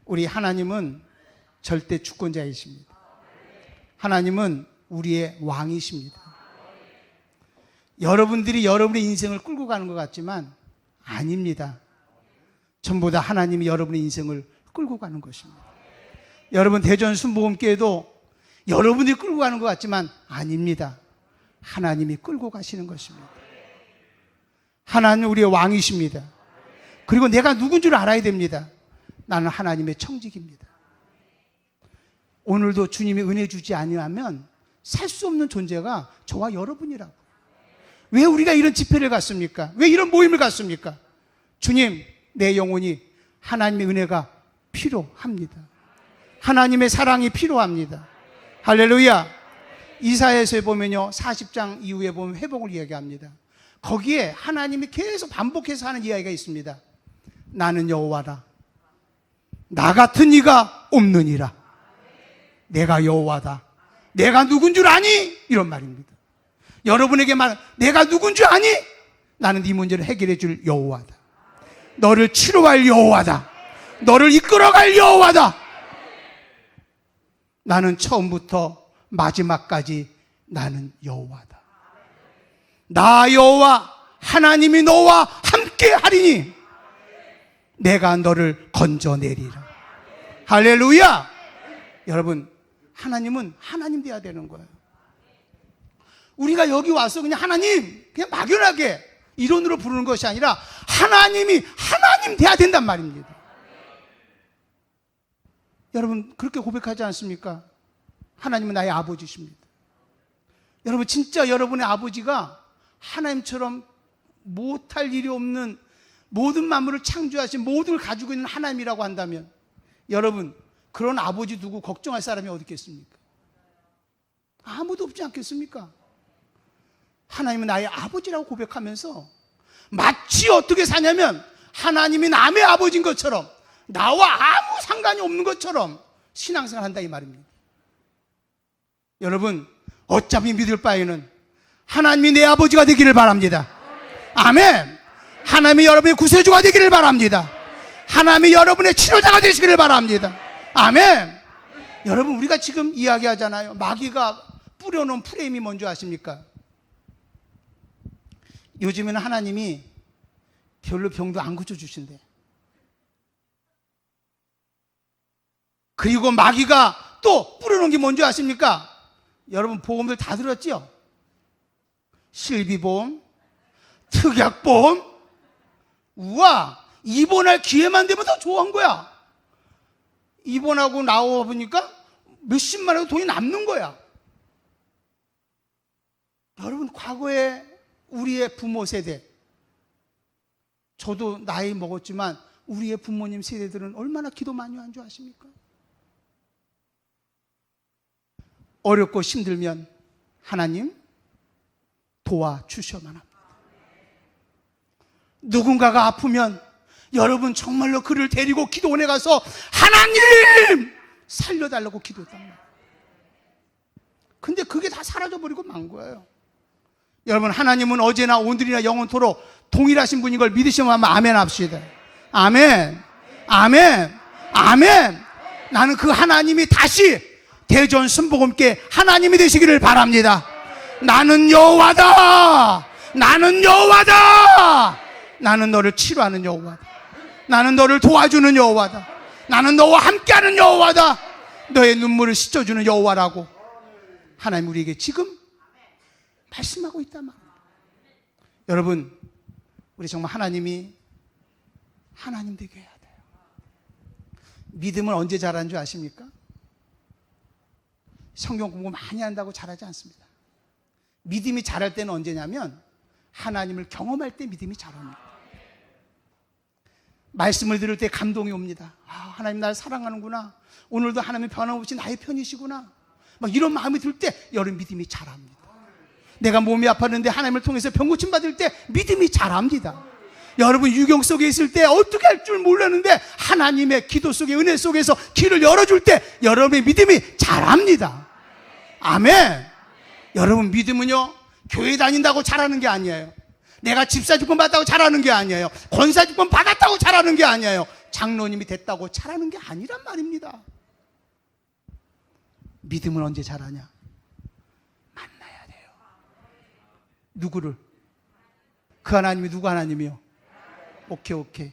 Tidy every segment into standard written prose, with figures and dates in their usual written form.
우리 하나님은 절대 주권자이십니다. 하나님은 우리의 왕이십니다. 여러분들이 여러분의 인생을 끌고 가는 것 같지만 아닙니다. 전부 다 하나님이 여러분의 인생을 끌고 가는 것입니다. 여러분 대전 순복음교회도 여러분들이 끌고 가는 것 같지만 아닙니다. 하나님이 끌고 가시는 것입니다. 하나님은 우리의 왕이십니다. 그리고 내가 누군 줄 알아야 됩니다. 나는 하나님의 청직입니다. 오늘도 주님이 은혜 주지 아니하면 살 수 없는 존재가 저와 여러분이라고. 왜 우리가 이런 집회를 갔습니까? 왜 이런 모임을 갔습니까? 주님, 내 영혼이 하나님의 은혜가 필요합니다. 하나님의 사랑이 필요합니다. 할렐루야. 이사야서에 보면요, 40장 이후에 보면 회복을 이야기합니다. 거기에 하나님이 계속 반복해서 하는 이야기가 있습니다. 나는 여호와다. 나 같은 이가 없느니라. 내가 여호와다. 내가 누군 줄 아니? 이런 말입니다. 여러분에게 말, 내가 누군 줄 아니? 나는 네 문제를 해결해 줄 여호와다. 너를 치료할 여호와다. 너를 이끌어갈 여호와다. 나는 처음부터 마지막까지 나는 여호와다. 나 여호와 하나님이 너와 함께 하리니 내가 너를 건져내리라. 할렐루야. 여러분, 하나님은 하나님 돼야 되는 거예요. 우리가 여기 와서 그냥 하나님 그냥 막연하게 이론으로 부르는 것이 아니라 하나님이 하나님 돼야 된단 말입니다. 여러분 그렇게 고백하지 않습니까? 하나님은 나의 아버지십니다. 여러분 진짜 여러분의 아버지가 하나님처럼 못할 일이 없는 모든 만물을 창조하신 모든 걸 가지고 있는 하나님이라고 한다면 여러분 그런 아버지 두고 걱정할 사람이 어디 있겠습니까? 아무도 없지 않겠습니까? 하나님은 나의 아버지라고 고백하면서 마치 어떻게 사냐면 하나님이 남의 아버지인 것처럼 나와 아무 상관이 없는 것처럼 신앙생활 한다 이 말입니다. 여러분 어차피 믿을 바에는 하나님이 내 아버지가 되기를 바랍니다. 아멘. 하나님이 여러분의 구세주가 되기를 바랍니다. 하나님이 여러분의 치료자가 되시기를 바랍니다. 아멘. 여러분 우리가 지금 이야기하잖아요. 마귀가 뿌려놓은 프레임이 뭔지 아십니까? 요즘에는 하나님이 별로 병도 안 고쳐주신대. 그리고 마귀가 또 뿌려놓은 게 뭔지 아십니까? 여러분 보험들 다 들었죠? 실비보험, 특약보험. 우와, 입원할 기회만 되면 더 좋은 거야. 입원하고 나와 보니까 몇십만 원 돈이 남는 거야. 여러분 과거에 우리의 부모 세대, 저도 나이 먹었지만 우리의 부모님 세대들은 얼마나 기도 많이 한 줄 아십니까? 어렵고 힘들면 하나님 도와주셔야만 합니다. 누군가가 아프면 여러분 정말로 그를 데리고 기도원에 가서 하나님 살려달라고 기도했단 말이에요. 근데 그게 다 사라져버리고 만 거예요. 여러분 하나님은 어제나 오늘이나 영원토록 동일하신 분인 걸 믿으시면 한번 아멘 합시다. 아멘. 아멘. 아멘. 나는 그 하나님이 다시 대전 순복음께 하나님이 되시기를 바랍니다. 나는 여호와다. 나는 여호와다. 나는 너를 치료하는 여호와다. 나는 너를 도와주는 여호와다. 나는 너와 함께하는 여호와다. 너의 눈물을 씻어주는 여호와라고 하나님 우리에게 지금 말씀하고 있단 말이에요. 여러분 우리 정말 하나님이 하나님 되게 해야 돼요. 믿음을 언제 잘하는 줄 아십니까? 성경 공부 많이 한다고 잘하지 않습니다. 믿음이 잘할 때는 언제냐면 하나님을 경험할 때 믿음이 잘합니다. 말씀을 들을 때 감동이 옵니다. 아, 하나님 나를 사랑하는구나. 오늘도 하나님이 변함없이 나의 편이시구나. 막 이런 마음이 들 때 여러분 믿음이 잘합니다. 내가 몸이 아팠는데 하나님을 통해서 병고침 받을 때 믿음이 잘합니다. 여러분 유경 속에 있을 때 어떻게 할 줄 몰랐는데 하나님의 기도 속에 은혜 속에서 길을 열어줄 때 여러분의 믿음이 잘합니다. 아멘. 여러분 믿음은요 교회 다닌다고 잘하는 게 아니에요. 내가 집사직분 받았다고 잘하는 게 아니에요. 권사직분 받았다고 잘하는 게 아니에요. 장로님이 됐다고 잘하는 게 아니란 말입니다. 믿음은 언제 자라냐? 만나야 돼요. 누구를? 그 하나님이 누구 하나님이요? 오케이.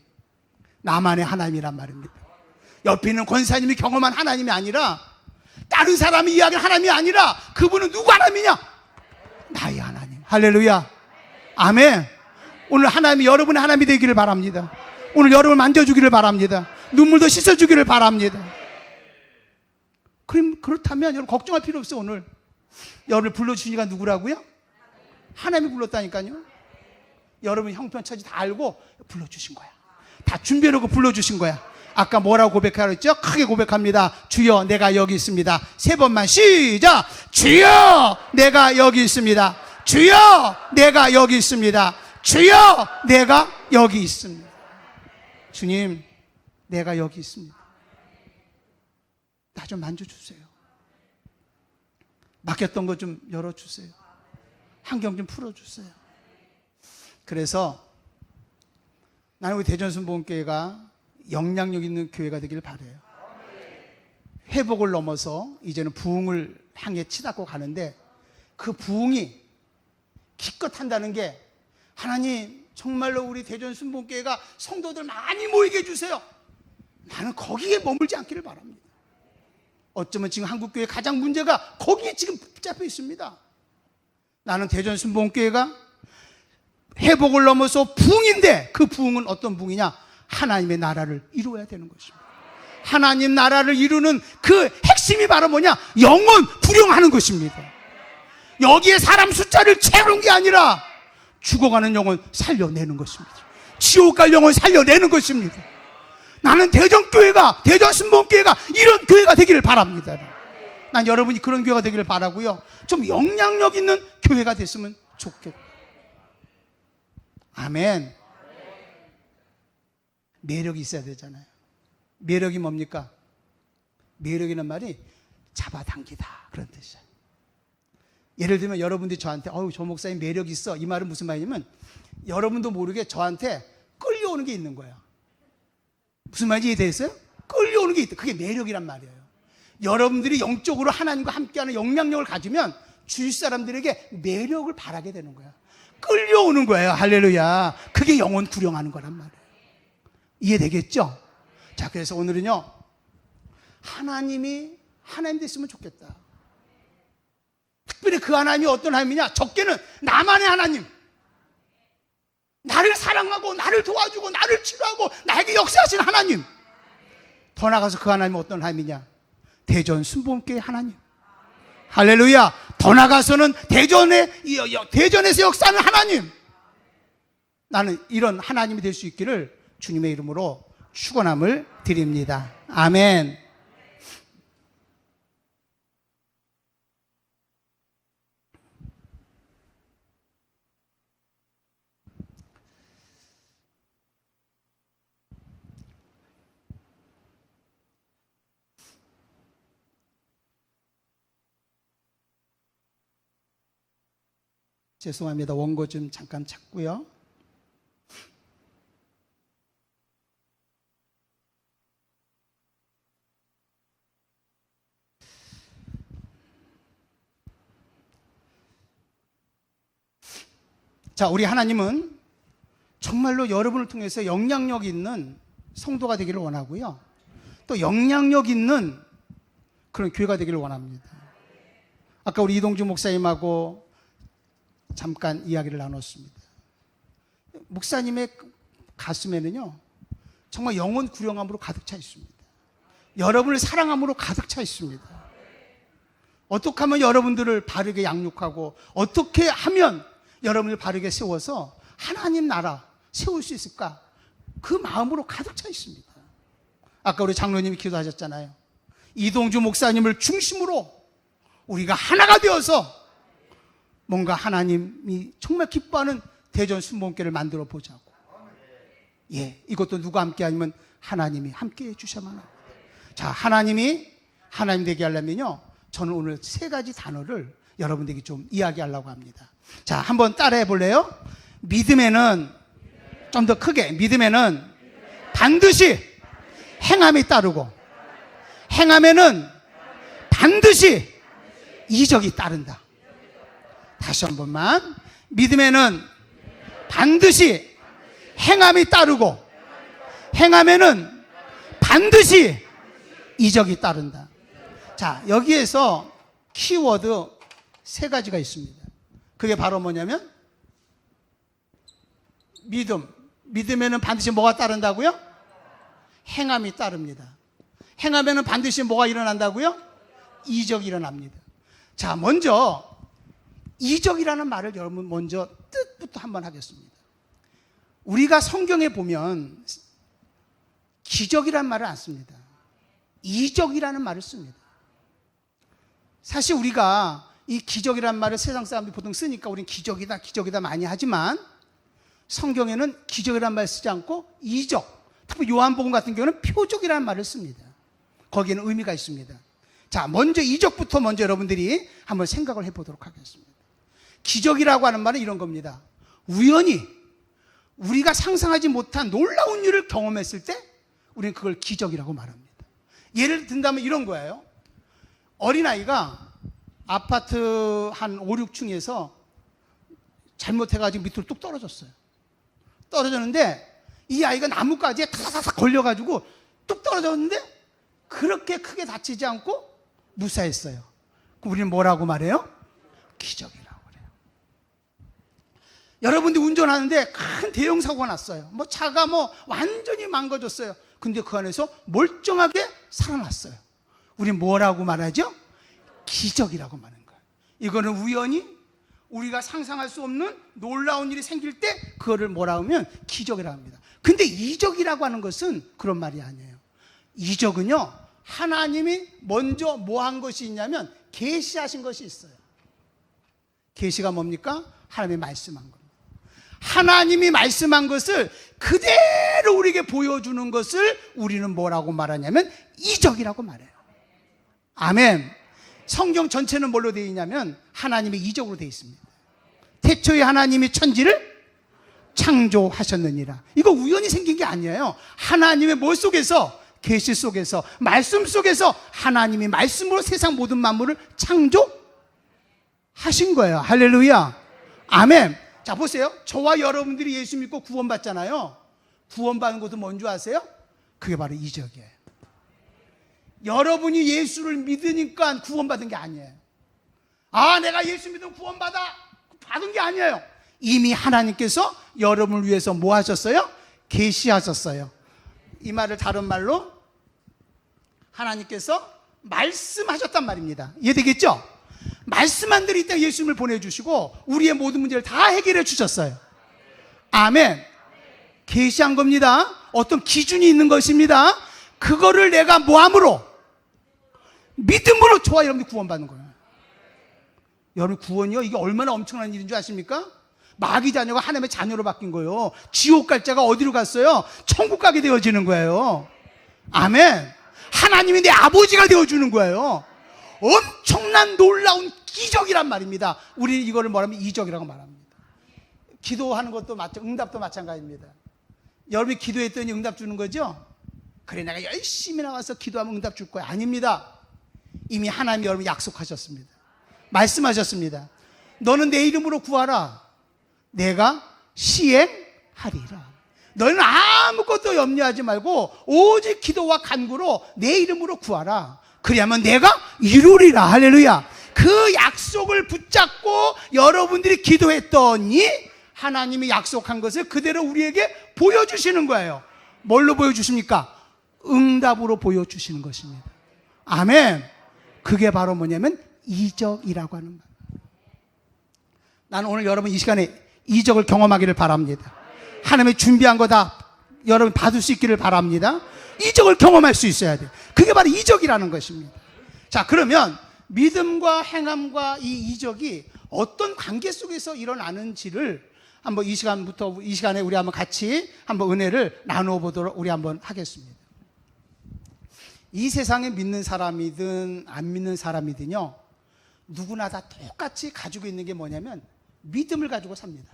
나만의 하나님이란 말입니다. 옆에 있는 권사님이 경험한 하나님이 아니라, 다른 사람이 이야기한 하나님이 아니라, 그분은 누구 하나님이냐? 나의 하나님. 할렐루야. 아멘. 오늘 하나님이 여러분의 하나님이 되기를 바랍니다. 오늘 여러분을 만져주기를 바랍니다. 눈물도 씻어주기를 바랍니다. 그렇다면 여러분 걱정할 필요 없어요. 오늘 여러분을 불러주시니까 누구라고요? 하나님이 불렀다니까요. 여러분 형편처지 다 알고 불러주신 거야. 다 준비해놓고 불러주신 거야. 아까 뭐라고 고백하라 했죠? 크게 고백합니다. 주여 내가 여기 있습니다. 3번만 시작. 주여 내가 여기 있습니다. 주여 내가 여기 있습니다. 주여 내가 여기 있습니다. 주님 내가 여기 있습니다. 나 좀 만져주세요. 막혔던 거 좀 열어주세요. 환경 좀 풀어주세요. 그래서 나는 우리 대전순복음교회가 영향력 있는 교회가 되길 바라요. 회복을 넘어서 이제는 부흥을 향해 치닫고 가는데, 그 부흥이 기껏 한다는 게, 하나님 정말로 우리 대전순복음교회가 성도들 많이 모이게 해주세요. 나는 거기에 머물지 않기를 바랍니다. 어쩌면 지금 한국교회 가장 문제가 거기에 지금 붙잡혀 있습니다. 나는 대전순복음교회가 회복을 넘어서 부흥인데, 그 부흥은 어떤 부흥이냐? 하나님의 나라를 이루어야 되는 것입니다. 하나님 나라를 이루는 그 핵심이 바로 뭐냐? 영혼 부령하는 것입니다. 여기에 사람 숫자를 채우는 게 아니라 죽어가는 영혼 살려내는 것입니다. 지옥 갈 영혼 살려내는 것입니다. 나는 대전교회가, 대전순복음교회가 이런 교회가 되기를 바랍니다. 난 여러분이 그런 교회가 되기를 바라고요. 좀 영향력 있는 교회가 됐으면 좋겠다. 아멘. 매력이 있어야 되잖아요. 매력이 뭡니까? 매력이란 말이 잡아당기다, 그런 뜻이에요. 예를 들면 여러분들이 저한테 저 목사님 매력 있어, 이 말은 무슨 말이냐면, 여러분도 모르게 저한테 끌려오는 게 있는 거예요. 무슨 말인지 이해되겠어요? 끌려오는 게 있다. 그게 매력이란 말이에요. 여러분들이 영적으로 하나님과 함께하는 영향력을 가지면 주위 사람들에게 매력을 바라게 되는 거야. 끌려오는 거예요. 할렐루야. 그게 영혼 구령하는 거란 말이에요. 이해되겠죠? 자, 그래서 오늘은요, 하나님 됐으면 좋겠다. 특별히 그 하나님이 어떤 하나님이냐? 적게는 나만의 하나님, 나를 사랑하고 나를 도와주고 나를 치료하고 나에게 역사하신 하나님. 더 나아가서 그 하나님은 어떤 하나님이냐? 대전순복음교회 하나님. 할렐루야. 더 나아가서는 대전에서 역사하는 하나님. 나는 이런 하나님이 될 수 있기를 주님의 이름으로 축원함을 드립니다. 아멘. 죄송합니다. 원고 좀 잠깐 찾고요. 자, 우리 하나님은 정말로 여러분을 통해서 영향력 있는 성도가 되기를 원하고요. 또 영향력 있는 그런 교회가 되기를 원합니다. 아까 우리 이동주 목사님하고 잠깐 이야기를 나눴습니다. 목사님의 가슴에는요, 정말 영혼 구령함으로 가득 차 있습니다. 여러분을 사랑함으로 가득 차 있습니다. 어떻게 하면 여러분들을 바르게 양육하고, 어떻게 하면 여러분을 바르게 세워서 하나님 나라 세울 수 있을까? 그 마음으로 가득 차 있습니다. 아까 우리 장로님이 기도하셨잖아요. 이동주 목사님을 중심으로 우리가 하나가 되어서 뭔가 하나님이 정말 기뻐하는 대전순복음교회를 만들어 보자고. 예, 이것도 누가 함께 하면 하나님이 함께 해주셔야만 합니다. 자, 하나님이 하나님 되게 하려면요, 저는 오늘 3가지 단어를 여러분들에게 좀 이야기하려고 합니다. 자, 한번 따라해 볼래요? 믿음에는, 좀 더 크게, 믿음에는 반드시 행함이 따르고, 행함에는 반드시 이적이 따른다. 다시 한 번만. 믿음에는 반드시 행함이 따르고, 행함에는 반드시 이적이 따른다. 자, 여기에서 키워드 세 가지가 있습니다. 그게 바로 뭐냐면 믿음. 믿음에는 반드시 뭐가 따른다고요? 행함이 따릅니다. 행함에는 반드시 뭐가 일어난다고요? 이적이 일어납니다. 자, 먼저 이적이라는 말을 여러분 먼저 뜻부터 한번 하겠습니다. 우리가 성경에 보면 기적이라는 말을 안 씁니다. 이적이라는 말을 씁니다. 사실 우리가 이 기적이라는 말을 세상 사람들이 보통 쓰니까 우리는 기적이다 기적이다 많이 하지만 성경에는 기적이라는 말을 쓰지 않고 이적, 특히 요한복음 같은 경우는 표적이라는 말을 씁니다. 거기에는 의미가 있습니다. 자, 먼저 이적부터 먼저 여러분들이 한번 생각을 해보도록 하겠습니다. 기적이라고 하는 말은 이런 겁니다. 우연히 우리가 상상하지 못한 놀라운 일을 경험했을 때 우리는 그걸 기적이라고 말합니다. 예를 든다면 이런 거예요. 어린아이가 아파트 한 5, 6층에서 잘못해가지고 밑으로 뚝 떨어졌어요. 떨어졌는데 이 아이가 나뭇가지에 타사삭 걸려가지고 뚝 떨어졌는데 그렇게 크게 다치지 않고 무사했어요. 그럼 우리는 뭐라고 말해요? 기적이라고 그래요. 여러분들 운전하는데 큰 대형 사고가 났어요. 뭐 차가 완전히 망가졌어요. 근데 그 안에서 멀쩡하게 살아났어요. 우리는 뭐라고 말하죠? 기적이라고 말하는 거예요. 이거는 우연히 우리가 상상할 수 없는 놀라운 일이 생길 때 그거를 뭐라 하면 기적이라고 합니다. 근데 이적이라고 하는 것은 그런 말이 아니에요. 이적은요, 하나님이 먼저 뭐 한 것이 있냐면 계시하신 것이 있어요. 계시가 뭡니까? 하나님이 말씀한 겁니다. 하나님이 말씀한 것을 그대로 우리에게 보여주는 것을 우리는 뭐라고 말하냐면 이적이라고 말해요. 아멘. 성경 전체는 뭘로 되어 있냐면 하나님의 이적으로 되어 있습니다. 태초에 하나님이 천지를 창조하셨느니라. 이거 우연히 생긴 게 아니에요. 하나님의 뭐 속에서? 계시 속에서, 말씀 속에서 하나님이 말씀으로 세상 모든 만물을 창조하신 거예요. 할렐루야. 아멘. 자, 보세요. 저와 여러분들이 예수 믿고 구원받잖아요. 구원받는 것도 뭔지 아세요? 그게 바로 이적이에요. 여러분이 예수를 믿으니까 구원받은 게 아니에요. 아, 내가 예수 믿으면 구원받은 게 아니에요. 이미 하나님께서 여러분을 위해서 뭐 하셨어요? 계시하셨어요. 이 말을 다른 말로 하나님께서 말씀하셨단 말입니다. 이해되겠죠? 말씀한 대로 이때 예수님을 보내주시고 우리의 모든 문제를 다 해결해 주셨어요. 아멘. 계시한 겁니다. 어떤 기준이 있는 것입니다. 그거를 내가 뭐함으로? 믿음으로 저와 여러분이 구원받는 거예요. 여러분, 구원이요, 이게 얼마나 엄청난 일인 줄 아십니까? 마귀 자녀가 하나님의 자녀로 바뀐 거예요. 지옥 갈 자가 어디로 갔어요? 천국 가게 되어지는 거예요. 아멘. 하나님이 내 아버지가 되어주는 거예요. 엄청난 놀라운 기적이란 말입니다. 우리는 이거를 뭐라면 이적이라고 말합니다. 기도하는 것도 응답도 마찬가지입니다. 여러분이 기도했더니 응답 주는 거죠? 그래, 내가 열심히 나와서 기도하면 응답 줄 거야. 아닙니다. 이미 하나님이 여러분 약속하셨습니다. 말씀하셨습니다. 너는 내 이름으로 구하라. 내가 시행하리라. 너는 아무것도 염려하지 말고 오직 기도와 간구로 내 이름으로 구하라. 그리하면 내가 이루리라. 할렐루야. 그 약속을 붙잡고 여러분들이 기도했더니 하나님이 약속한 것을 그대로 우리에게 보여주시는 거예요. 뭘로 보여주십니까? 응답으로 보여주시는 것입니다. 아멘. 그게 바로 뭐냐면 이적이라고 하는 말. 나는 오늘 여러분 이 시간에 이적을 경험하기를 바랍니다. 하나님이 준비한 거 다 여러분 받을 수 있기를 바랍니다. 이적을 경험할 수 있어야 돼요. 그게 바로 이적이라는 것입니다. 자, 그러면 믿음과 행함과 이 이적이 어떤 관계 속에서 일어나는지를 한번 이 시간에 우리 한번 같이 한번 은혜를 나누어 보도록 우리 한번 하겠습니다. 이 세상에 믿는 사람이든 안 믿는 사람이든요, 누구나 다 똑같이 가지고 있는 게 뭐냐면 믿음을 가지고 삽니다.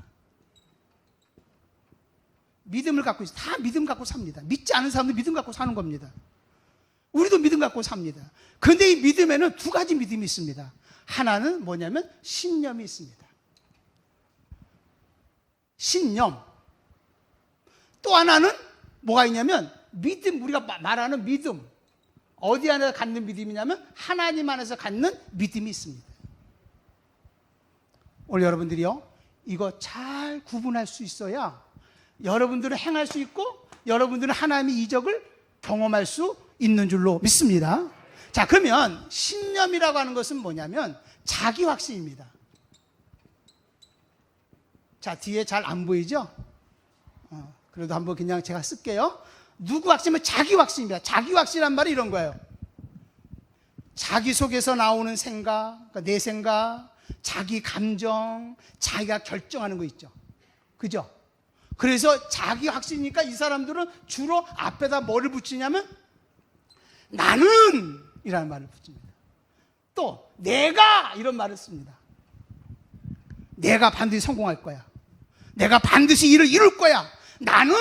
믿음을 갖고 있어요. 다 믿음 갖고 삽니다. 믿지 않은 사람도 믿음 갖고 사는 겁니다. 우리도 믿음 갖고 삽니다. 그런데 이 믿음에는 두 가지 믿음이 있습니다. 하나는 뭐냐면 신념이 있습니다. 신념. 또 하나는 뭐가 있냐면 믿음, 우리가 말하는 믿음. 어디 안에서 갖는 믿음이냐면 하나님 안에서 갖는 믿음이 있습니다. 오늘 여러분들이요, 이거 잘 구분할 수 있어야 여러분들은 행할 수 있고 여러분들은 하나님의 이적을 경험할 수 있는 줄로 믿습니다. 자, 그러면 신념이라고 하는 것은 뭐냐면 자기 확신입니다. 자, 뒤에 잘 안 보이죠? 그래도 한번 그냥 제가 쓸게요. 누구 확신이면 자기 확신입니다. 자기 확신이란 말이 이런 거예요. 자기 속에서 나오는 생각, 그러니까 내 생각, 자기 감정, 자기가 결정하는 거 있죠. 그죠? 그래서 자기 확신이니까 이 사람들은 주로 앞에다 뭐를 붙이냐면 나는 이라는 말을 붙입니다. 또 내가 이런 말을 씁니다. 내가 반드시 성공할 거야. 내가 반드시 일을 이룰 거야. 나는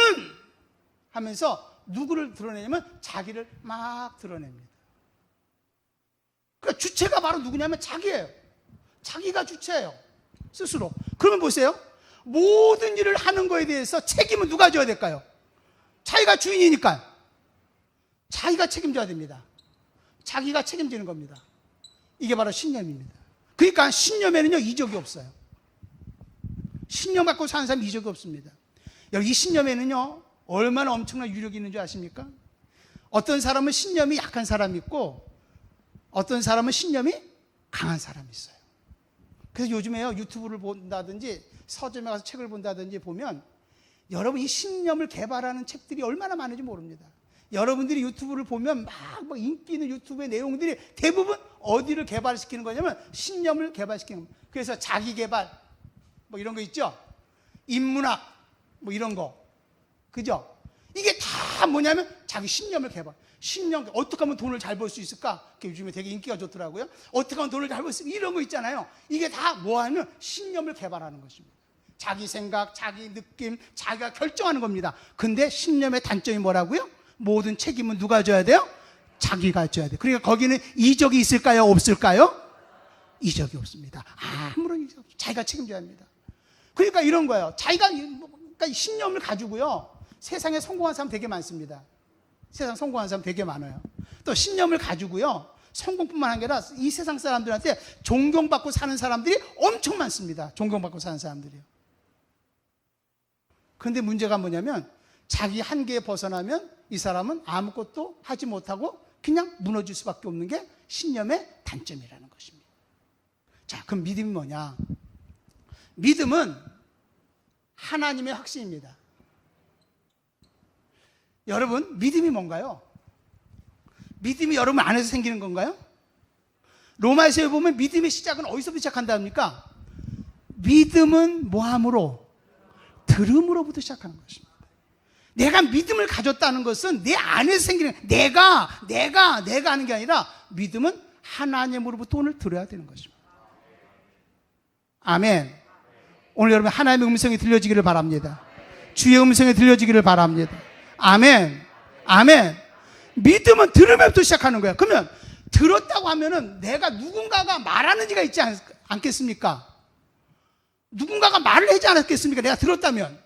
하면서 누구를 드러내냐면 자기를 막 드러냅니다. 그러니까 주체가 바로 누구냐면 자기예요. 자기가 주체예요. 스스로. 그러면 보세요. 모든 일을 하는 거에 대해서 책임은 누가 져야 될까요? 자기가 주인이니까 자기가 책임져야 됩니다. 자기가 책임지는 겁니다. 이게 바로 신념입니다. 그러니까 신념에는요 이적이 없어요. 신념 갖고 사는 사람 이적이 없습니다. 여러분, 이 신념에는요 얼마나 엄청난 유력이 있는 줄 아십니까? 어떤 사람은 신념이 약한 사람이 있고 어떤 사람은 신념이 강한 사람이 있어요. 그래서 요즘에요 유튜브를 본다든지 서점에 가서 책을 본다든지 보면 여러분 이 신념을 개발하는 책들이 얼마나 많은지 모릅니다. 여러분들이 유튜브를 보면 막 인기 있는 유튜브의 내용들이 대부분 어디를 개발시키는 거냐면 신념을 개발시키는 겁니다. 그래서 자기 개발 뭐 이런 거 있죠? 인문학 뭐 이런 거, 그죠? 이게 다 뭐냐면 자기 신념을 개발. 신념, 어떻게 하면 돈을 잘 벌 수 있을까? 그게 요즘에 되게 인기가 좋더라고요. 어떻게 하면 돈을 잘 벌 수 있을까? 이런 거 있잖아요. 이게 다 뭐하면 신념을 개발하는 것입니다. 자기 생각, 자기 느낌, 자기가 결정하는 겁니다. 근데 신념의 단점이 뭐라고요? 모든 책임은 누가 져야 돼요? 자기가 져야 돼요. 그러니까 거기는 이적이 있을까요? 없을까요? 이적이 없습니다. 아무런 이적 없어요. 자기가 책임져야 합니다. 그러니까 이런 거예요. 자기가 그러니까 신념을 가지고요 세상에 성공한 사람 되게 많습니다. 세상 성공한 사람 되게 많아요. 또 신념을 가지고요 성공뿐만 아니라 이 세상 사람들한테 존경받고 사는 사람들이 엄청 많습니다. 존경받고 사는 사람들이요. 그런데 문제가 뭐냐면 자기 한계에 벗어나면 이 사람은 아무것도 하지 못하고 그냥 무너질 수밖에 없는 게 신념의 단점이라는 것입니다. 자, 그럼 믿음이 뭐냐? 믿음은 하나님의 확신입니다. 여러분, 믿음이 뭔가요? 믿음이 여러분 안에서 생기는 건가요? 로마서에 보면 믿음의 시작은 어디서부터 시작한답니까? 믿음은 뭐함으로? 들음으로부터 시작하는 것입니다. 내가 믿음을 가졌다는 것은 내 안에서 생기는, 내가 하는 게 아니라 믿음은 하나님으로부터 오늘 들어야 되는 것입니다. 아멘. 오늘 여러분 하나님의 음성이 들려지기를 바랍니다. 주의 음성이 들려지기를 바랍니다. 아멘. 아멘. 믿음은 들으면부터 시작하는 거야. 그러면 들었다고 하면은 내가 누군가가 말하는 지가 있지 않겠습니까? 누군가가 말을 하지 않았겠습니까? 내가 들었다면.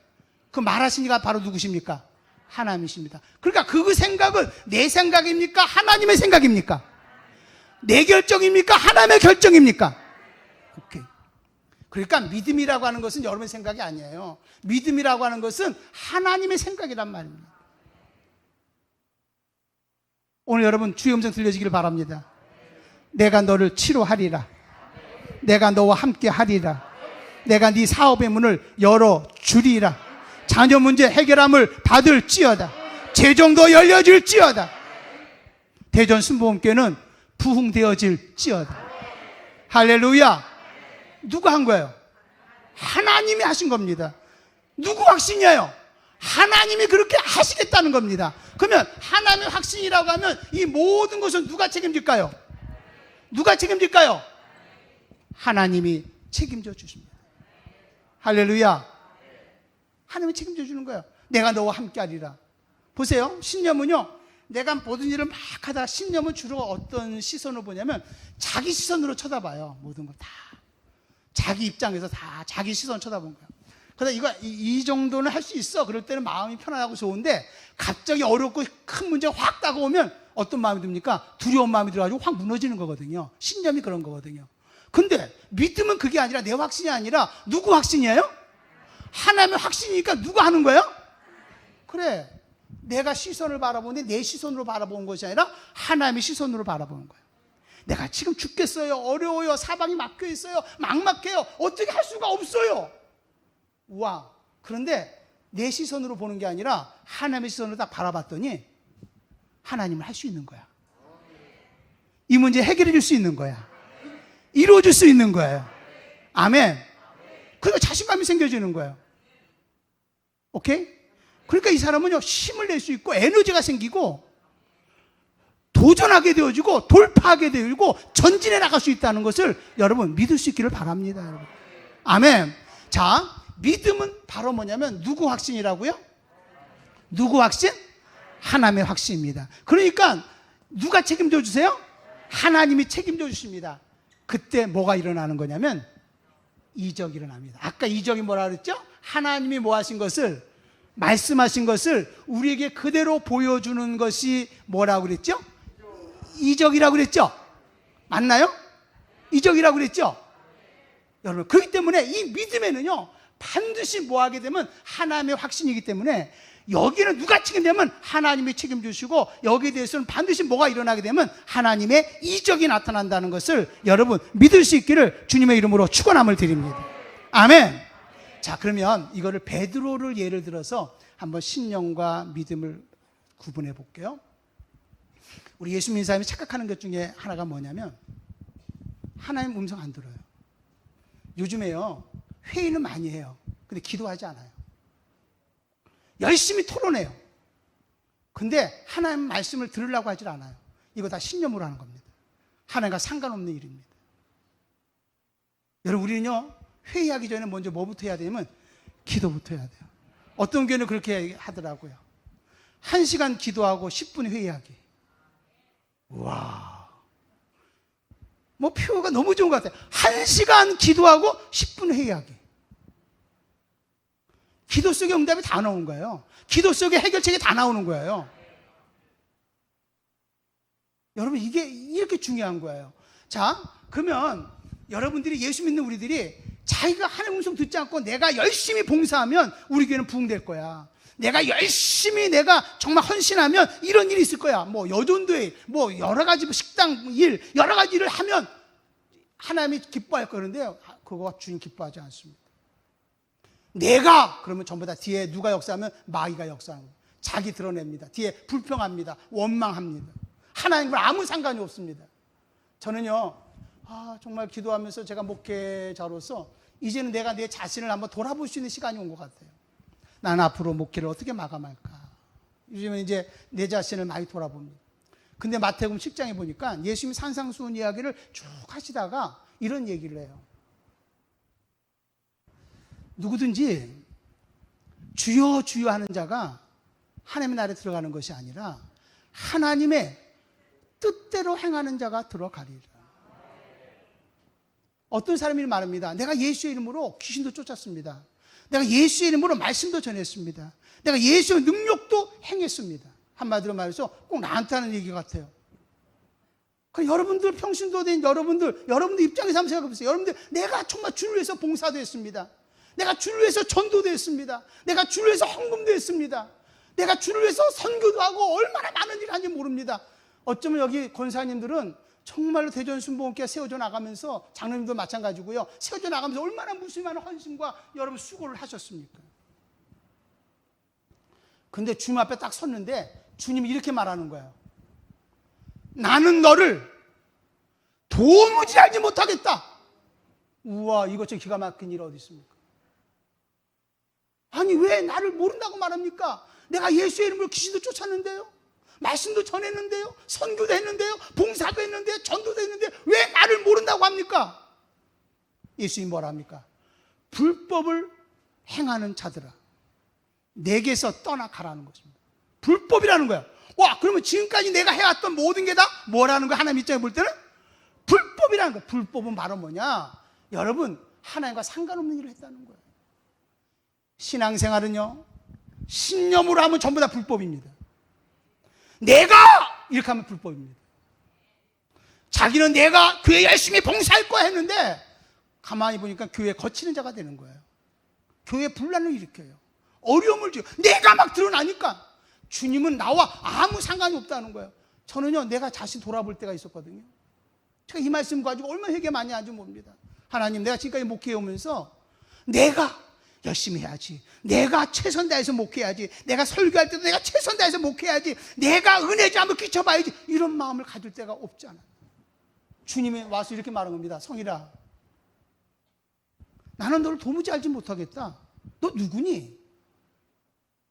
그 말하신 이가 바로 누구십니까? 하나님이십니다. 그러니까 그 생각은 내 생각입니까? 하나님의 생각입니까? 내 결정입니까? 하나님의 결정입니까? 오케이. 그러니까 믿음이라고 하는 것은 여러분의 생각이 아니에요. 믿음이라고 하는 것은 하나님의 생각이란 말입니다. 오늘 여러분 주의 음성 들려지기를 바랍니다. 내가 너를 치료하리라. 내가 너와 함께 하리라. 내가 네 사업의 문을 열어주리라. 자녀 문제 해결함을 받을지어다. 재정도 열려질지어다. 대전 순복음교회는 부흥되어질지어다. 할렐루야. 누가 한 거예요? 하나님이 하신 겁니다. 누구 확신이에요? 하나님이 그렇게 하시겠다는 겁니다. 그러면 하나님의 확신이라고 하면 이 모든 것은 누가 책임질까요? 누가 책임질까요? 하나님이 책임져 주십니다. 할렐루야. 하나님이 책임져 주는 거예요. 내가 너와 함께하리라. 보세요. 신념은요, 내가 모든 일을 막 하다가 신념은 주로 어떤 시선으로 보냐면 자기 시선으로 쳐다봐요. 모든 걸 다. 자기 입장에서 다 자기 시선 쳐다본 거예요. 그래서 이 정도는 할 수 있어. 그럴 때는 마음이 편안하고 좋은데 갑자기 어렵고 큰 문제가 확 다가오면 어떤 마음이 듭니까? 두려운 마음이 들어가지고 확 무너지는 거거든요. 신념이 그런 거거든요. 근데 믿음은 그게 아니라 내 확신이 아니라 누구 확신이에요? 하나님의 확신이니까 누가 하는 거예요? 그래. 내가 시선을 바라보는데 내 시선으로 바라보는 것이 아니라 하나님의 시선으로 바라보는 거예요. 내가 지금 죽겠어요. 어려워요. 사방이 막혀 있어요. 막막해요. 어떻게 할 수가 없어요. 우와. 그런데 내 시선으로 보는 게 아니라 하나님의 시선으로 딱 바라봤더니 하나님을 할 수 있는 거야. 이 문제 해결해 줄 수 있는 거야. 이루어 줄 수 있는 거예요. 아멘. 그러니까 자신감이 생겨지는 거예요. 오케이? 그러니까 이 사람은요, 힘을 낼 수 있고 에너지가 생기고 도전하게 되어지고 돌파하게 되고 전진해 나갈 수 있다는 것을 여러분 믿을 수 있기를 바랍니다. 여러분. 아멘. 자, 믿음은 바로 뭐냐면 누구 확신이라고요? 누구 확신? 하나님의 확신입니다. 그러니까 누가 책임져 주세요? 하나님이 책임져 주십니다. 그때 뭐가 일어나는 거냐면 이적이 일어납니다. 아까 이적이 뭐라 그랬죠? 하나님이 뭐 하신 것을, 말씀하신 것을 우리에게 그대로 보여주는 것이 뭐라고 그랬죠? 이적이라고 그랬죠? 맞나요? 이적이라고 그랬죠? 여러분, 그렇기 때문에 이 믿음에는요, 반드시 뭐 하게 되면 하나님의 확신이기 때문에 여기는 누가 책임지면 하나님이 책임주시고, 여기에 대해서는 반드시 뭐가 일어나게 되면 하나님의 이적이 나타난다는 것을 여러분 믿을 수 있기를 주님의 이름으로 축원함을 드립니다. 아멘. 자, 그러면 이거를 베드로를 예를 들어서 한번 신령과 믿음을 구분해 볼게요. 우리 예수 믿는 사람이 착각하는 것 중에 하나가 뭐냐면 하나님 음성 안 들어요. 요즘에요, 회의는 많이 해요. 근데 기도하지 않아요. 열심히 토론해요. 근데 하나님 말씀을 들으려고 하질 않아요. 이거 다 신념으로 하는 겁니다. 하나님과 상관없는 일입니다. 여러분, 우리는요, 회의하기 전에 먼저 뭐부터 해야 되냐면 기도부터 해야 돼요. 어떤 교회는 그렇게 하더라고요. 1시간 기도하고 10분 회의하기. 와, 뭐 표가 너무 좋은 것 같아요. 1시간 기도하고 10분 회의하기. 기도 속에 응답이 다 나오는 거예요. 기도 속에 해결책이 다 나오는 거예요. 여러분, 이게 이렇게 중요한 거예요. 자, 그러면 여러분들이, 예수 믿는 우리들이 자기가 하나님 음성 듣지 않고 내가 열심히 봉사하면 우리 교회는 부흥될 거야. 내가 열심히, 내가 정말 헌신하면 이런 일이 있을 거야. 뭐 여전도의 일, 뭐 여러 가지 식당 일, 여러 가지 일을 하면 하나님이 기뻐할 거는데요, 그거 주님 기뻐하지 않습니다. 내가 그러면 전부 다 뒤에 누가 역사하면 마귀가 역사합니다. 자기 드러냅니다. 뒤에 불평합니다. 원망합니다. 하나님과 아무 상관이 없습니다. 저는요, 정말 기도하면서 제가 목회자로서 이제는 내가 내 자신을 한번 돌아볼 수 있는 시간이 온 것 같아요. 난 앞으로 목회를 어떻게 마감할까? 요즘은 이제 내 자신을 많이 돌아봅니다. 근데 마태복음 10장에 보니까 예수님이 산상수훈 이야기를 쭉 하시다가 이런 얘기를 해요. 누구든지 주여 주여 하는 자가 하나님의 나라에 들어가는 것이 아니라 하나님의 뜻대로 행하는 자가 들어가리라. 어떤 사람이 말합니다. 내가 예수의 이름으로 귀신도 쫓았습니다. 내가 예수의 이름으로 말씀도 전했습니다. 내가 예수의 능력도 행했습니다. 한마디로 말해서 꼭 나한테 하는 얘기 같아요. 여러분들, 평신도 된 여러분들 입장에서 한번 생각해 보세요. 여러분들, 내가 정말 주를 위해서 봉사도 했습니다. 내가 주를 위해서 전도도 했습니다. 내가 주를 위해서 헌금도 했습니다. 내가 주를 위해서 선교도 하고 얼마나 많은 일을 하는지 모릅니다. 어쩌면 여기 권사님들은 정말로 대전순복음교회 세워져 나가면서, 장로님도 마찬가지고요, 세워져 나가면서 얼마나 무슨 많은 헌신과 여러분 수고를 하셨습니까? 근데 주님 앞에 딱 섰는데 주님이 이렇게 말하는 거예요. 나는 너를 도무지 알지 못하겠다. 우와, 이것저 기가 막힌 일 어디 있습니까? 아니, 왜 나를 모른다고 말합니까? 내가 예수의 이름으로 귀신도 쫓았는데요, 말씀도 전했는데요, 선교도 했는데요, 봉사도 했는데요, 전도도 했는데 왜 나를 모른다고 합니까? 예수님이 뭐라 합니까? 불법을 행하는 자들아, 내게서 떠나가라는 것입니다. 불법이라는 거야. 와, 그러면 지금까지 내가 해왔던 모든 게 다 뭐라는 거야? 하나님 입장에 볼 때는 불법이라는 거야. 불법은 바로 뭐냐? 여러분, 하나님과 상관없는 일을 했다는 거예요. 신앙생활은요, 신념으로 하면 전부 다 불법입니다. 내가 이렇게 하면 불법입니다. 자기는 내가 교회 열심히 봉사할 거야 했는데 가만히 보니까 교회에 거치는 자가 되는 거예요. 교회 분란을 일으켜요. 어려움을 줘요. 내가 막 드러나니까 주님은 나와 아무 상관이 없다는 거예요. 저는요, 내가 자신 돌아볼 때가 있었거든요. 제가 이 말씀 가지고 얼마나 회개 많이 하는지 봅니다. 하나님, 내가 지금까지 목회해 오면서 내가 열심히 해야지, 내가 최선 다해서 목회해야지, 내가 설교할 때도 내가 최선 다해서 목회해야지, 내가 은혜 좀 한번 끼쳐봐야지, 이런 마음을 가질 때가 없잖아요. 주님이 와서 이렇게 말한 겁니다. 성일아, 나는 너를 도무지 알지 못하겠다. 너 누구니?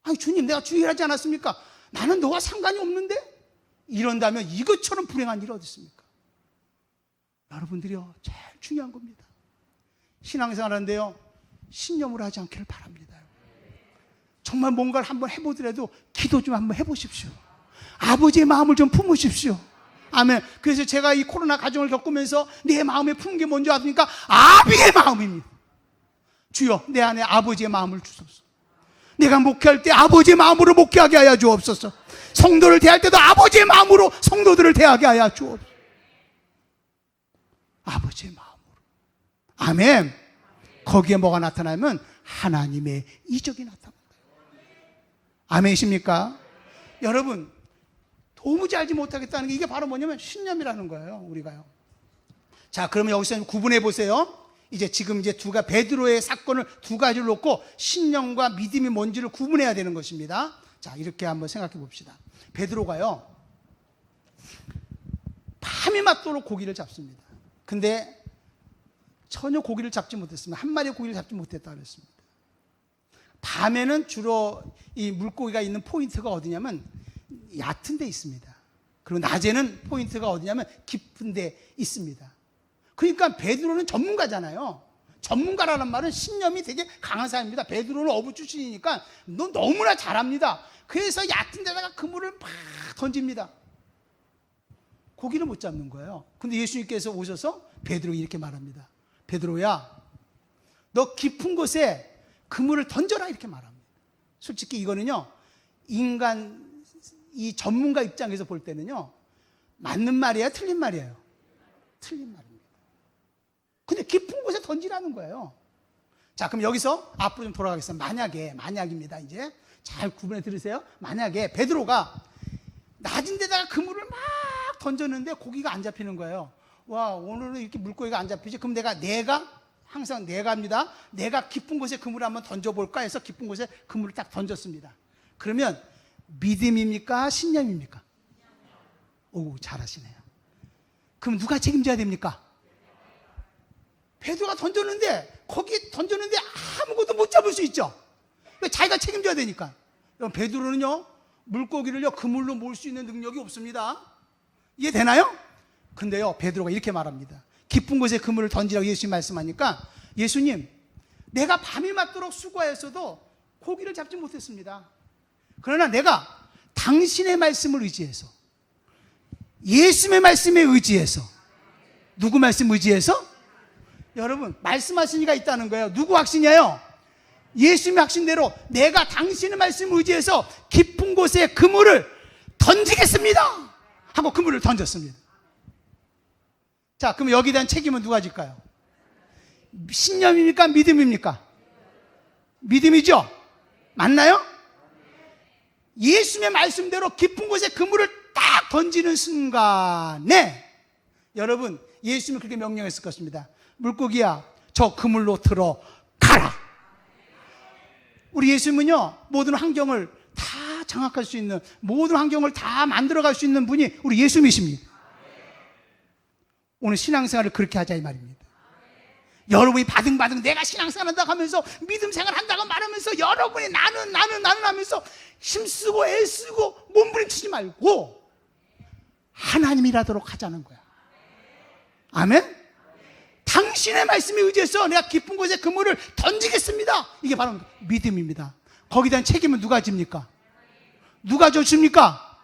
아니, 주님, 내가 주의하지 않았습니까? 나는 너와 상관이 없는데? 이런다면 이것처럼 불행한 일이 어디 있습니까? 여러분들이요, 제일 중요한 겁니다. 신앙생활 하는데요, 신념으로 하지 않기를 바랍니다. 정말 뭔가를 한번 해보더라도 기도 좀 한번 해보십시오. 아버지의 마음을 좀 품으십시오. 아멘. 그래서 제가 이 코로나 가정을 겪으면서 내 마음에 품은 게 뭔지 아십니까? 아비의 마음입니다. 주여, 내 안에 아버지의 마음을 주소서. 내가 목회할 때 아버지의 마음으로 목회하게 하여 주옵소서. 성도를 대할 때도 아버지의 마음으로 성도들을 대하게 하여 주옵소서. 아버지의 마음으로. 아멘. 거기에 뭐가 나타나면 하나님의 이적이 나타난다. 아멘이십니까? 여러분, 도무지 알지 못하겠다는 게 이게 바로 뭐냐면 신념이라는 거예요, 우리가요. 자, 그러면 여기서 구분해 보세요. 이제 베드로의 사건을 두 가지를 놓고 신념과 믿음이 뭔지를 구분해야 되는 것입니다. 자, 이렇게 한번 생각해 봅시다. 베드로가요, 밤이 맞도록 고기를 잡습니다. 근데 전혀 고기를 잡지 못했습니다. 한 마리의 고기를 잡지 못했다 그랬습니다. 밤에는 주로 이 물고기가 있는 포인트가 어디냐면 얕은 데 있습니다. 그리고 낮에는 포인트가 어디냐면 깊은 데 있습니다. 그러니까 베드로는 전문가잖아요. 전문가라는 말은 신념이 되게 강한 사람입니다. 베드로는 어부 출신이니까 너무나 잘합니다. 그래서 얕은 데다가 그물을 막 던집니다. 고기를 못 잡는 거예요. 근데 예수님께서 오셔서 베드로에게 이렇게 말합니다. 베드로야, 너 깊은 곳에 그물을 던져라, 이렇게 말합니다. 솔직히 이거는요, 인간 이 전문가 입장에서 볼 때는요, 맞는 말이에요, 틀린 말이에요? 틀린 말입니다. 근데 깊은 곳에 던지라는 거예요. 자, 그럼 여기서 앞으로 좀 돌아가겠습니다. 만약입니다. 이제 잘 구분해 들으세요. 만약에 베드로가 낮은 데다가 그물을 막 던졌는데 고기가 안 잡히는 거예요. 와, 오늘은 이렇게 물고기가 안 잡히지? 그럼 항상 내가입니다. 내가 깊은 곳에 그물을 한번 던져볼까 해서 깊은 곳에 그물을 딱 던졌습니다. 그러면 믿음입니까? 신념입니까? 오, 잘하시네요. 그럼 누가 책임져야 됩니까? 베드로가 거기 던졌는데 아무것도 못 잡을 수 있죠. 자기가 책임져야 되니까. 베드로는요, 물고기를요, 그물로 몰 수 있는 능력이 없습니다. 이해되나요? 근데요, 베드로가 이렇게 말합니다. 깊은 곳에 그물을 던지라고 예수님 말씀하니까, 예수님, 내가 밤이 맞도록 수고하였어도 고기를 잡지 못했습니다. 그러나 내가 당신의 말씀을 의지해서, 예수님의 말씀에 의지해서, 누구 말씀 의지해서? 여러분, 말씀하신 이가 있다는 거예요. 누구 확신이에요? 예수님의 확신대로 내가 당신의 말씀을 의지해서 깊은 곳에 그물을 던지겠습니다 하고 그물을 던졌습니다. 자, 그럼 여기에 대한 책임은 누가 질까요? 신념입니까? 믿음입니까? 믿음이죠? 맞나요? 예수님의 말씀대로 깊은 곳에 그물을 딱 던지는 순간에 여러분, 예수님은 그렇게 명령했을 것입니다. 물고기야, 저 그물로 들어가라. 우리 예수님은요, 모든 환경을 다 장악할 수 있는, 모든 환경을 다 만들어갈 수 있는 분이 우리 예수님이십니다. 오늘 신앙생활을 그렇게 하자 이 말입니다. 여러분이 바등바등 내가 신앙생활 한다고 하면서 믿음생활 한다고 말하면서 여러분이 나는 하면서 힘쓰고 애쓰고 몸부림치지 말고 하나님이라도록 하자는 거야. 아멘? 당신의 말씀에 의지해서 내가 깊은 곳에 그물을 던지겠습니다. 이게 바로 믿음입니다. 거기에 대한 책임은 누가 집니까? 누가 져줍니까?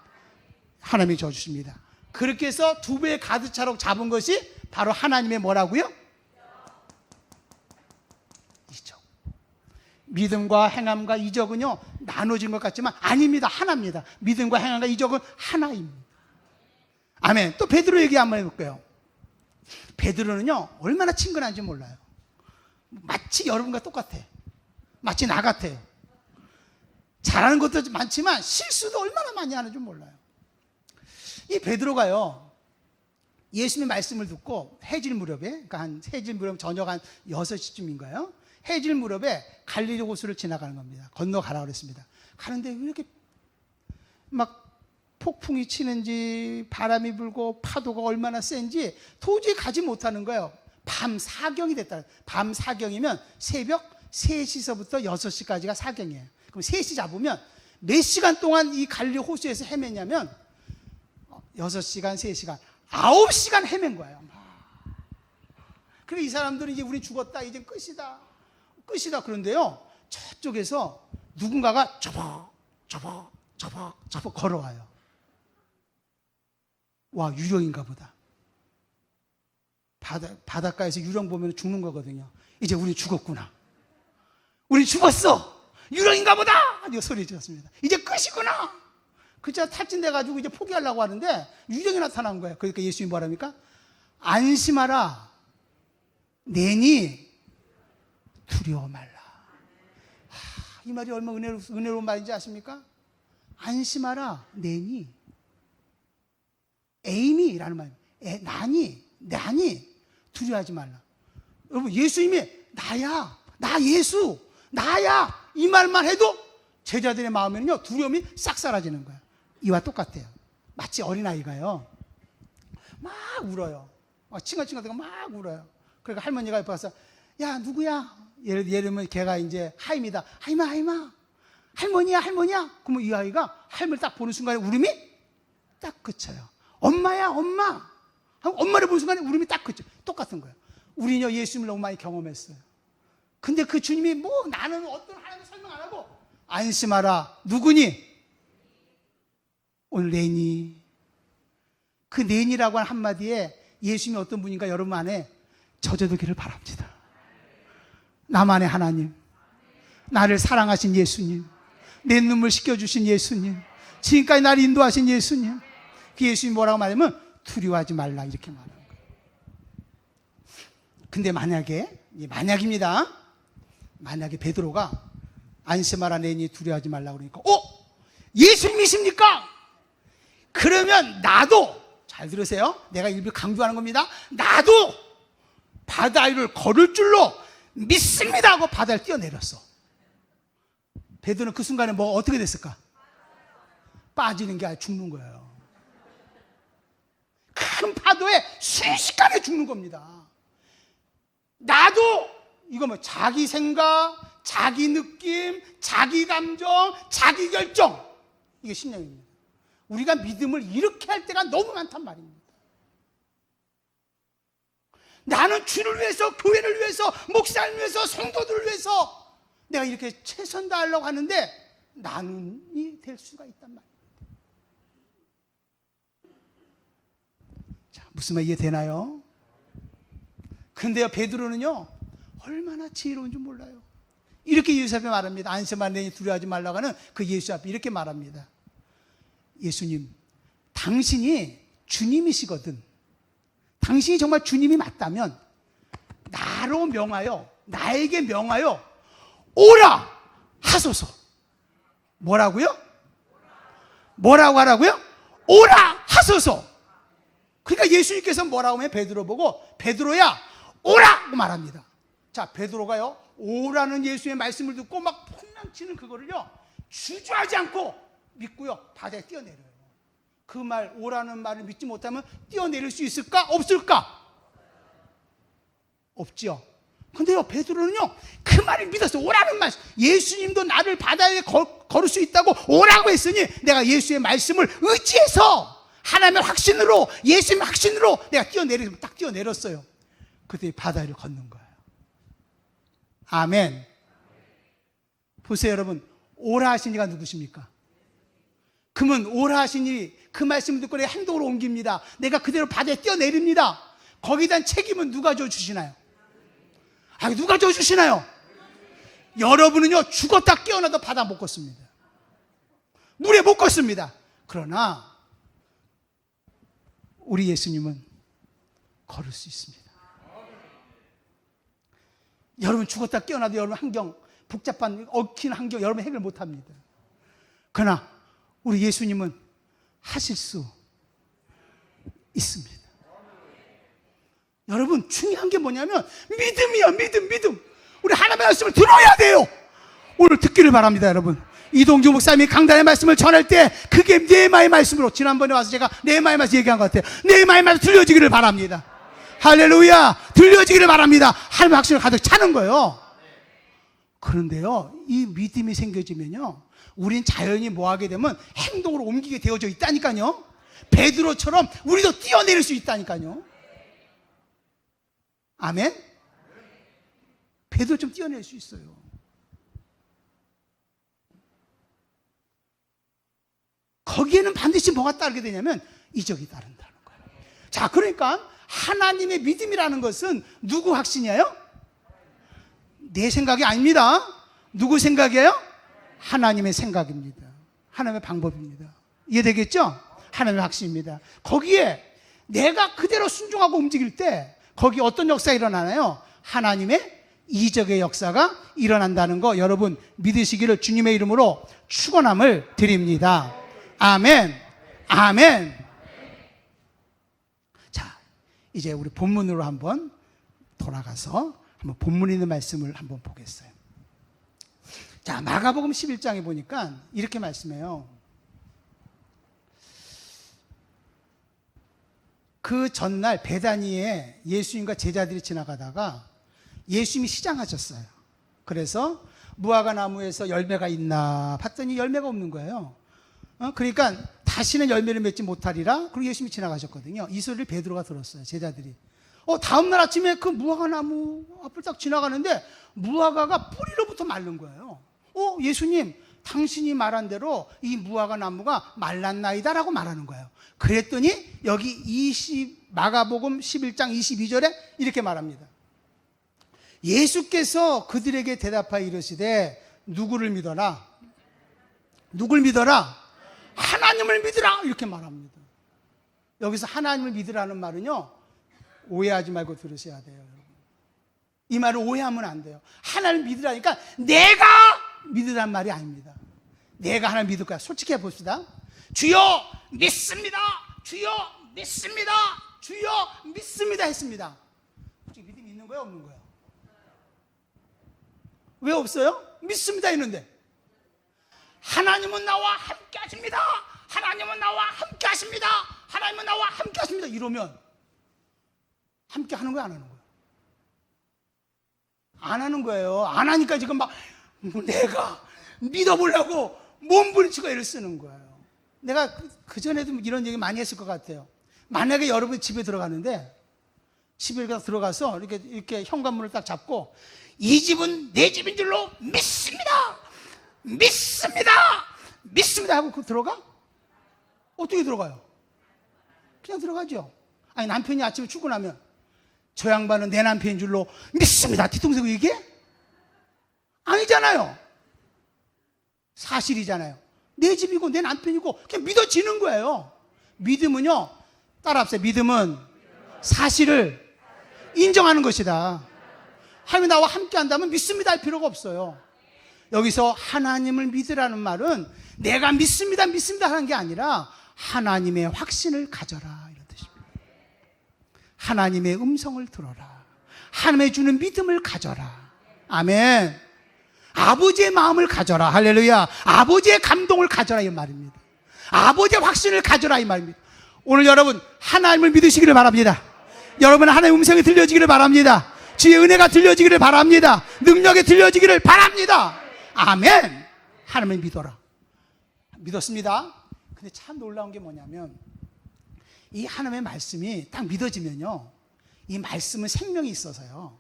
하나님이 져주십니다. 그렇게 해서 2배의 가득 차로 잡은 것이 바로 하나님의 뭐라고요? 이적. 믿음과 행함과 이적은요 나눠진 것 같지만 아닙니다. 하나입니다. 믿음과 행함과 이적은 하나입니다. 아멘. 또 베드로 얘기 한번 해볼게요. 베드로는요 얼마나 친근한지 몰라요. 마치 여러분과 똑같아. 마치 나 같아요. 잘하는 것도 많지만 실수도 얼마나 많이 하는지 몰라요. 이 베드로가요 예수님의 말씀을 듣고 해질 무렵에, 그러니까 한 해질 무렵 저녁 한 6시쯤인가요? 해질 무렵에 갈릴리 호수를 지나가는 겁니다. 건너가라 그랬습니다. 가는데 왜 이렇게 막 폭풍이 치는지 바람이 불고 파도가 얼마나 센지 도저히 가지 못하는 거예요. 밤 사경이 됐다. 밤 사경이면 새벽 3시서부터 6시까지가 사경이에요. 그럼 3시 잡으면 몇 시간 동안 이 갈릴리 호수에서 헤매냐면 6시간, 3시간, 9시간 헤맨 거예요. 그리고 이 사람들은 이제 우리 죽었다, 이제 끝이다. 그런데요, 저쪽에서 누군가가 저벅 걸어와요. 와, 유령인가 보다. 바닷가에서 유령 보면 죽는 거거든요. 이제 우리 죽었구나. 우리 죽었어. 유령인가 보다. 이거 소리 질렀습니다. 이제 끝이구나. 그자 탈진돼가지고 이제 포기하려고 하는데 유령이 나타난 거예요. 그러니까 예수님이 뭐랍니까? 안심하라. 내니 두려워 말라. 이 말이 얼마나 은혜로운 말인지 아십니까? 안심하라. 내니. 에이미라는 말이에요. 나니 두려워하지 말라. 여러분 예수님이 나야. 나 예수. 나야. 이 말만 해도 제자들의 마음에는요 두려움이 싹 사라지는 거예요. 이와 똑같아요. 마치 어린아이가요 막 울어요. 칭얼칭얼대고 막 울어요. 그러니까 할머니가 옆에 와서 야 누구야? 예를 들면 걔가 이제 하임이다. 하임아 할머니야. 그러면 이 아이가 할머니 딱 보는 순간에 울음이 딱 그쳐요. 엄마야 엄마. 엄마를 보는 순간에 울음이 딱 그쳐. 똑같은 거예요. 우리는요 예수님을 너무 많이 경험했어요. 근데 그 주님이 뭐 나는 어떤 하나님 설명 안 하고 안심하라. 누구니? 오늘 내니. 그 내니라고 하는 한마디에 예수님이 어떤 분인가 여러분 안에 젖어들기를 바랍니다. 나만의 하나님, 나를 사랑하신 예수님, 내 눈물 씻겨주신 예수님, 지금까지 나를 인도하신 예수님, 그 예수님이 뭐라고 말하면 두려워하지 말라 이렇게 말하는 거예요. 근데 만약입니다. 만약에 베드로가 안심하라 내니 두려워하지 말라 그러니까 예수님이십니까? 그러면 나도, 잘 들으세요. 내가 일부 강조하는 겁니다. 나도 바다 위를 걸을 줄로 믿습니다 하고 바다를 뛰어내렸어. 베드로는 그 순간에 뭐 어떻게 됐을까? 빠지는 게 아니라 죽는 거예요. 큰 파도에 순식간에 죽는 겁니다. 나도 이거 뭐 자기 생각, 자기 느낌, 자기 감정, 자기 결정, 이게 신령입니다. 우리가 믿음을 이렇게 할 때가 너무 많단 말입니다. 나는 주를 위해서, 교회를 위해서, 목사를 위해서, 성도들을 위해서 내가 이렇게 최선 다하려고 하는데 나눔이 될 수가 있단 말입니다. 자, 무슨 말 이해되나요? 근데요 베드로는요 얼마나 지혜로운 줄 몰라요. 이렇게 예수 앞에 말합니다. 안심하라 내니 두려워하지 말라고 하는 그 예수 앞에 이렇게 말합니다. 예수님, 당신이 주님이시거든. 당신이 정말 주님이 맞다면 나로 명하여, 나에게 명하여 오라 하소서. 뭐라고요? 뭐라고 하라고요? 오라 하소서. 그러니까 예수님께서 뭐라고 하면 베드로 보고 베드로야 오라고 말합니다. 자, 베드로가요 오라는 예수의 말씀을 듣고 막 폭망치는 그거를요 주저하지 않고 믿고요 바다에 뛰어내려요. 그 말, 오라는 말을 믿지 못하면 뛰어내릴 수 있을까? 없을까? 없죠. 근데요 베드로는요 그 말을 믿었어요. 오라는 말, 예수님도 나를 바다에 걸을 수 있다고 오라고 했으니 내가 예수의 말씀을 의지해서 하나님의 확신으로, 예수님의 확신으로 내가 딱 뛰어내렸어요. 그때 바다를 걷는 거예요. 아멘. 보세요 여러분, 오라 하신 이가 누구십니까? 그러면 오라 하신 이 그 말씀을 듣고 내 행동으로 옮깁니다. 내가 그대로 바다에 뛰어내립니다. 거기에 대한 책임은 누가 져주시나요? 누가 져주시나요? 여러분은요, 죽었다 깨어나도 바다 못 걷습니다. 물에 못 걷습니다. 그러나 우리 예수님은 걸을 수 있습니다. 여러분 죽었다 깨어나도 여러분 환경, 복잡한 얽힌 환경 여러분 해결 못합니다. 그러나 우리 예수님은 하실 수 있습니다. 여러분 중요한 게 뭐냐면 믿음이야. 믿음. 우리 하나님의 말씀을 들어야 돼요. 오늘 듣기를 바랍니다. 여러분, 이동주 목사님이 강단의 말씀을 전할 때 그게 네마의 말씀으로, 지난번에 와서 제가 네마의 말씀 얘기한 것 같아요. 네마의 말씀 들려지기를 바랍니다. 할렐루야. 들려지기를 바랍니다. 하나님의 확신을 가득 차는 거예요. 그런데요, 이 믿음이 생겨지면요, 우린 자연히 뭐 하게 되면 행동으로 옮기게 되어져 있다니까요. 베드로처럼 우리도 뛰어내릴 수 있다니까요. 아멘? 베드로 좀 뛰어낼 수 있어요. 거기에는 반드시 뭐가 따르게 되냐면 이적이 따른다는 거예요. 자, 그러니까 하나님의 믿음이라는 것은 누구 확신이에요? 내 생각이 아닙니다. 누구 생각이에요? 하나님의 생각입니다. 하나님의 방법입니다. 이해되겠죠? 하나님의 확신입니다. 거기에 내가 그대로 순종하고 움직일 때 거기 어떤 역사가 일어나나요? 하나님의 이적의 역사가 일어난다는 거 여러분 믿으시기를 주님의 이름으로 축원함을 드립니다. 아멘. 아멘. 자, 이제 우리 본문으로 한번 돌아가서 한번 본문에 있는 말씀을 한번 보겠어요. 자, 마가복음 11장에 보니까 이렇게 말씀해요. 그 전날 베다니에 예수님과 제자들이 지나가다가 예수님이 시장하셨어요. 그래서 무화과 나무에서 열매가 있나 봤더니 열매가 없는 거예요. 그러니까 다시는 열매를 맺지 못하리라. 그리고 예수님이 지나가셨거든요. 이 소리를 베드로가 들었어요. 제자들이. 다음날 아침에 그 무화과 나무 앞을 딱 지나가는데 무화과가 뿌리로부터 마른 거예요. 예수님, 당신이 말한 대로 이 무화과 나무가 말랐나이다라고 말하는 거예요. 그랬더니 여기 마가복음 11장 22절에 이렇게 말합니다. 예수께서 그들에게 대답하여 이르시되 누구를 믿어라? 누굴 믿어라? 하나님을 믿으라! 이렇게 말합니다. 여기서 하나님을 믿으라는 말은요, 오해하지 말고 들으셔야 돼요. 여러분. 이 말을 오해하면 안 돼요. 하나님을 믿으라니까 내가 믿으란 말이 아닙니다. 내가 하나님 믿을 거야. 솔직히 해봅시다. 주여 믿습니다. 주여 믿습니다. 주여 믿습니다 했습니다. 솔직히 믿음이 있는 거예요? 없는 거예요? 왜 없어요? 믿습니다 했는데 하나님은 나와 함께 하십니다. 하나님은 나와 함께 하십니다. 하나님은 나와 함께 하십니다. 이러면 함께 하는 거예요? 안 하는 거예요? 안 하는 거예요. 안 하니까 지금 막 내가 믿어보려고 몸부림치고 애를 쓰는 거예요. 내가 그전에도 이런 얘기 많이 했을 것 같아요. 만약에 여러분이 집에 들어갔는데 집에 들어가서 이렇게 현관문을 딱 잡고 이 집은 내 집인 줄로 믿습니다. 믿습니다. 믿습니다 하고 그 들어가? 어떻게 들어가요? 그냥 들어가죠. 아니 남편이 아침에 출근하면 저 양반은 내 남편인 줄로 믿습니다. 뒤통수 얘기해? 아니잖아요. 사실이잖아요. 내 집이고 내 남편이고 그냥 믿어지는 거예요. 믿음은요, 따라합시다. 믿음은 사실을 인정하는 것이다. 하나님이 나와 함께 한다면 믿습니다 할 필요가 없어요. 여기서 하나님을 믿으라는 말은 내가 믿습니다 하는 게 아니라 하나님의 확신을 가져라 이런 뜻입니다. 하나님의 음성을 들어라. 하나님의 주는 믿음을 가져라. 아멘. 아버지의 마음을 가져라. 할렐루야. 아버지의 감동을 가져라 이 말입니다. 아버지의 확신을 가져라 이 말입니다. 오늘 여러분 하나님을 믿으시기를 바랍니다. 여러분 하나님의 음성이 들려지기를 바랍니다. 주의 은혜가 들려지기를 바랍니다. 능력이 들려지기를 바랍니다. 아멘. 하나님을 믿어라. 믿었습니다. 근데 참 놀라운 게 뭐냐면 이 하나님의 말씀이 딱 믿어지면요, 이 말씀은 생명이 있어서요,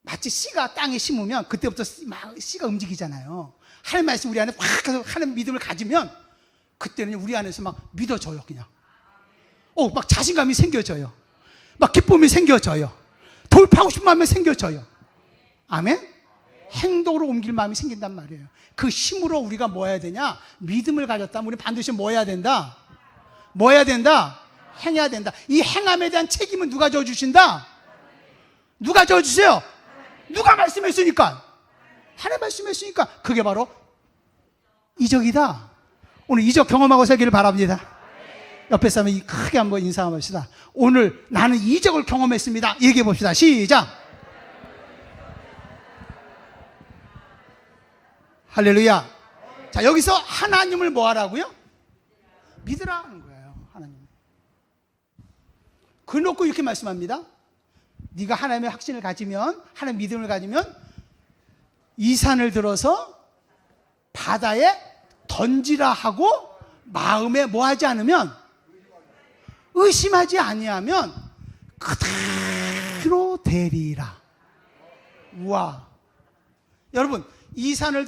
마치 씨가 땅에 심으면 그때부터 막 씨가 움직이잖아요. 하나님 말씀 우리 안에 확 가서 하나님 믿음을 가지면 그때는 우리 안에서 막 믿어져요. 그냥 막 자신감이 생겨져요. 막 기쁨이 생겨져요. 돌파하고 싶은 마음이 생겨져요. 아멘? 행동으로 옮길 마음이 생긴단 말이에요. 그 힘으로 우리가 뭐 해야 되냐? 믿음을 가졌다면 우리 반드시 뭐 해야 된다? 뭐 해야 된다? 행해야 된다. 이 행함에 대한 책임은 누가 져주신다? 누가 져주세요? 누가 말씀했으니까? 하나님 말씀했으니까. 그게 바로 이적이다. 오늘 이적 경험하고 살기를 바랍니다. 옆에 사람이 크게 한번 인사 한번 합시다. 오늘 나는 이적을 경험했습니다. 얘기해 봅시다. 시작. 할렐루야. 자, 여기서 하나님을 뭐 하라고요? 믿으라는 거예요. 하나님. 그놓고 이렇게 말씀합니다. 네가 하나님의 확신을 가지면, 하나님 믿음을 가지면 이 산을 들어서 바다에 던지라 하고 마음에 뭐 하지 않으면, 의심하지 아니하면 그대로 되리라. 우와. 여러분, 이 산을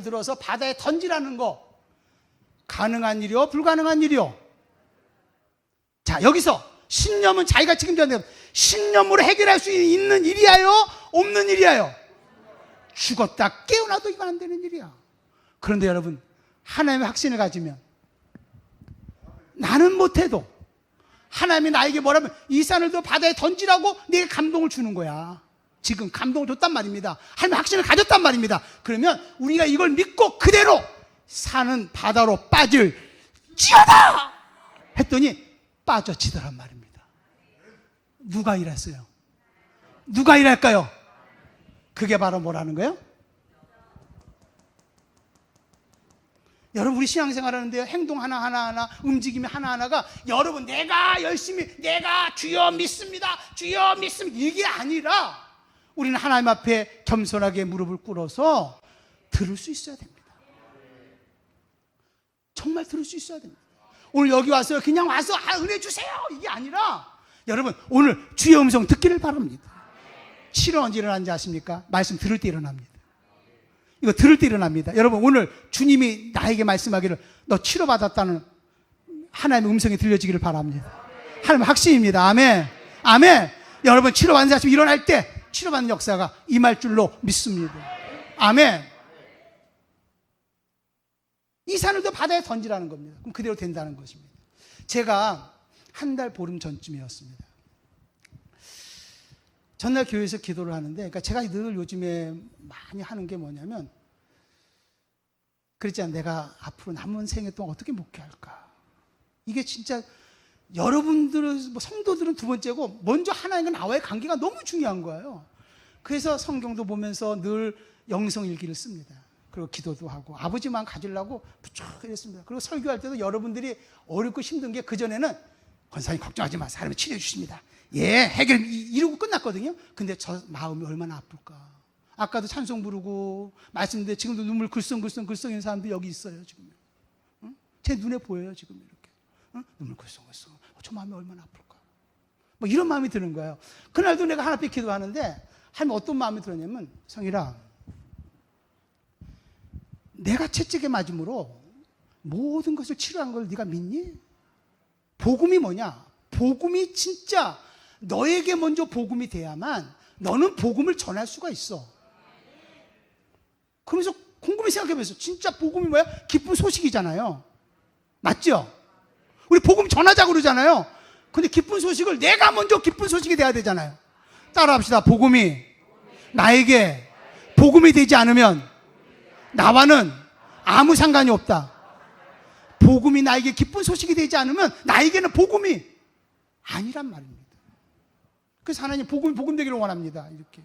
들어서 바다에 던지라는 거 가능한 일이요? 불가능한 일이요? 자, 여기서 신념은 자기가 책임져야 돼요. 신념으로 해결할 수 있는 일이야요? 없는 일이야요? 죽었다 깨어나도 이건 안 되는 일이야. 그런데 여러분, 하나님의 확신을 가지면 나는 못해도 하나님이 나에게 뭐라면 이 산을 더 바다에 던지라고 내게 감동을 주는 거야. 지금 감동을 줬단 말입니다. 하나님의 확신을 가졌단 말입니다. 그러면 우리가 이걸 믿고 그대로 산은 바다로 빠질지어다 했더니 빠져지더란 말입니다. 누가 일했어요? 누가 일할까요? 그게 바로 뭐라는 거예요? 여러분, 우리 신앙생활 하는데요, 행동 하나하나, 움직임이 하나하나가 여러분 내가 열심히, 내가 주여 믿습니다, 주여 믿습니다, 이게 아니라 우리는 하나님 앞에 겸손하게 무릎을 꿇어서 들을 수 있어야 됩니다. 정말 들을 수 있어야 됩니다. 오늘 여기 와서 그냥 와서 은혜 주세요 이게 아니라 여러분 오늘 주의 음성 듣기를 바랍니다. 치료 언제 일어나는지 아십니까? 말씀 들을 때 일어납니다. 이거 들을 때 일어납니다. 여러분 오늘 주님이 나에게 말씀하기를 너 치료받았다는 하나님의 음성이 들려지기를 바랍니다. 하나님의 확신입니다. 아멘. 아멘. 여러분 치료받는 사실 일어날 때 치료받는 역사가 임할 줄로 믿습니다. 아멘. 이 산을 더 바다에 던지라는 겁니다. 그럼 그대로 된다는 것입니다. 제가 한 달 보름 전쯤이었습니다. 전날 교회에서 기도를 하는데, 그러니까 제가 늘 요즘에 많이 하는 게 뭐냐면, 그랬잖아요. 내가 앞으로 남은 생애 동안 어떻게 목회할까? 이게 진짜 여러분들은, 성도들은 두 번째고, 먼저 하나님과 나와의 관계가 너무 중요한 거예요. 그래서 성경도 보면서 늘 영성 일기를 씁니다. 그리고 기도도 하고, 아버지만 가지려고 부쩍 이랬습니다. 그리고 설교할 때도 여러분들이 어렵고 힘든 게 그전에는 권사님 걱정하지 마. 사람이 치료해 주십니다. 예, 해결 이러고 끝났거든요. 근데 저 마음이 얼마나 아플까. 아까도 찬송 부르고 말씀드렸는데 지금도 눈물 글썽글썽 있는 사람도 여기 있어요. 지금 제 눈에 보여요. 지금 이렇게 눈물 글썽글썽. 저 마음이 얼마나 아플까. 뭐 이런 마음이 드는 거예요. 그날도 내가 하나님 기도하는데 하나님 어떤 마음이 들었냐면, 성일아, 내가 채찍에 맞음으로 모든 것을 치료한 걸 네가 믿니? 복음이 뭐냐? 복음이 진짜 너에게 먼저 복음이 돼야만 너는 복음을 전할 수가 있어. 그러면서 곰곰이 생각해보세요. 진짜 복음이 뭐야? 기쁜 소식이잖아요. 맞죠? 우리 복음 전하자고 그러잖아요. 근데 기쁜 소식을 내가 먼저 기쁜 소식이 돼야 되잖아요. 따라합시다. 복음이 나에게 복음이 되지 않으면 나와는 아무 상관이 없다. 복음이 나에게 기쁜 소식이 되지 않으면 나에게는 복음이 아니란 말입니다. 그래서 하나님 복음 되기를 원합니다. 이렇게.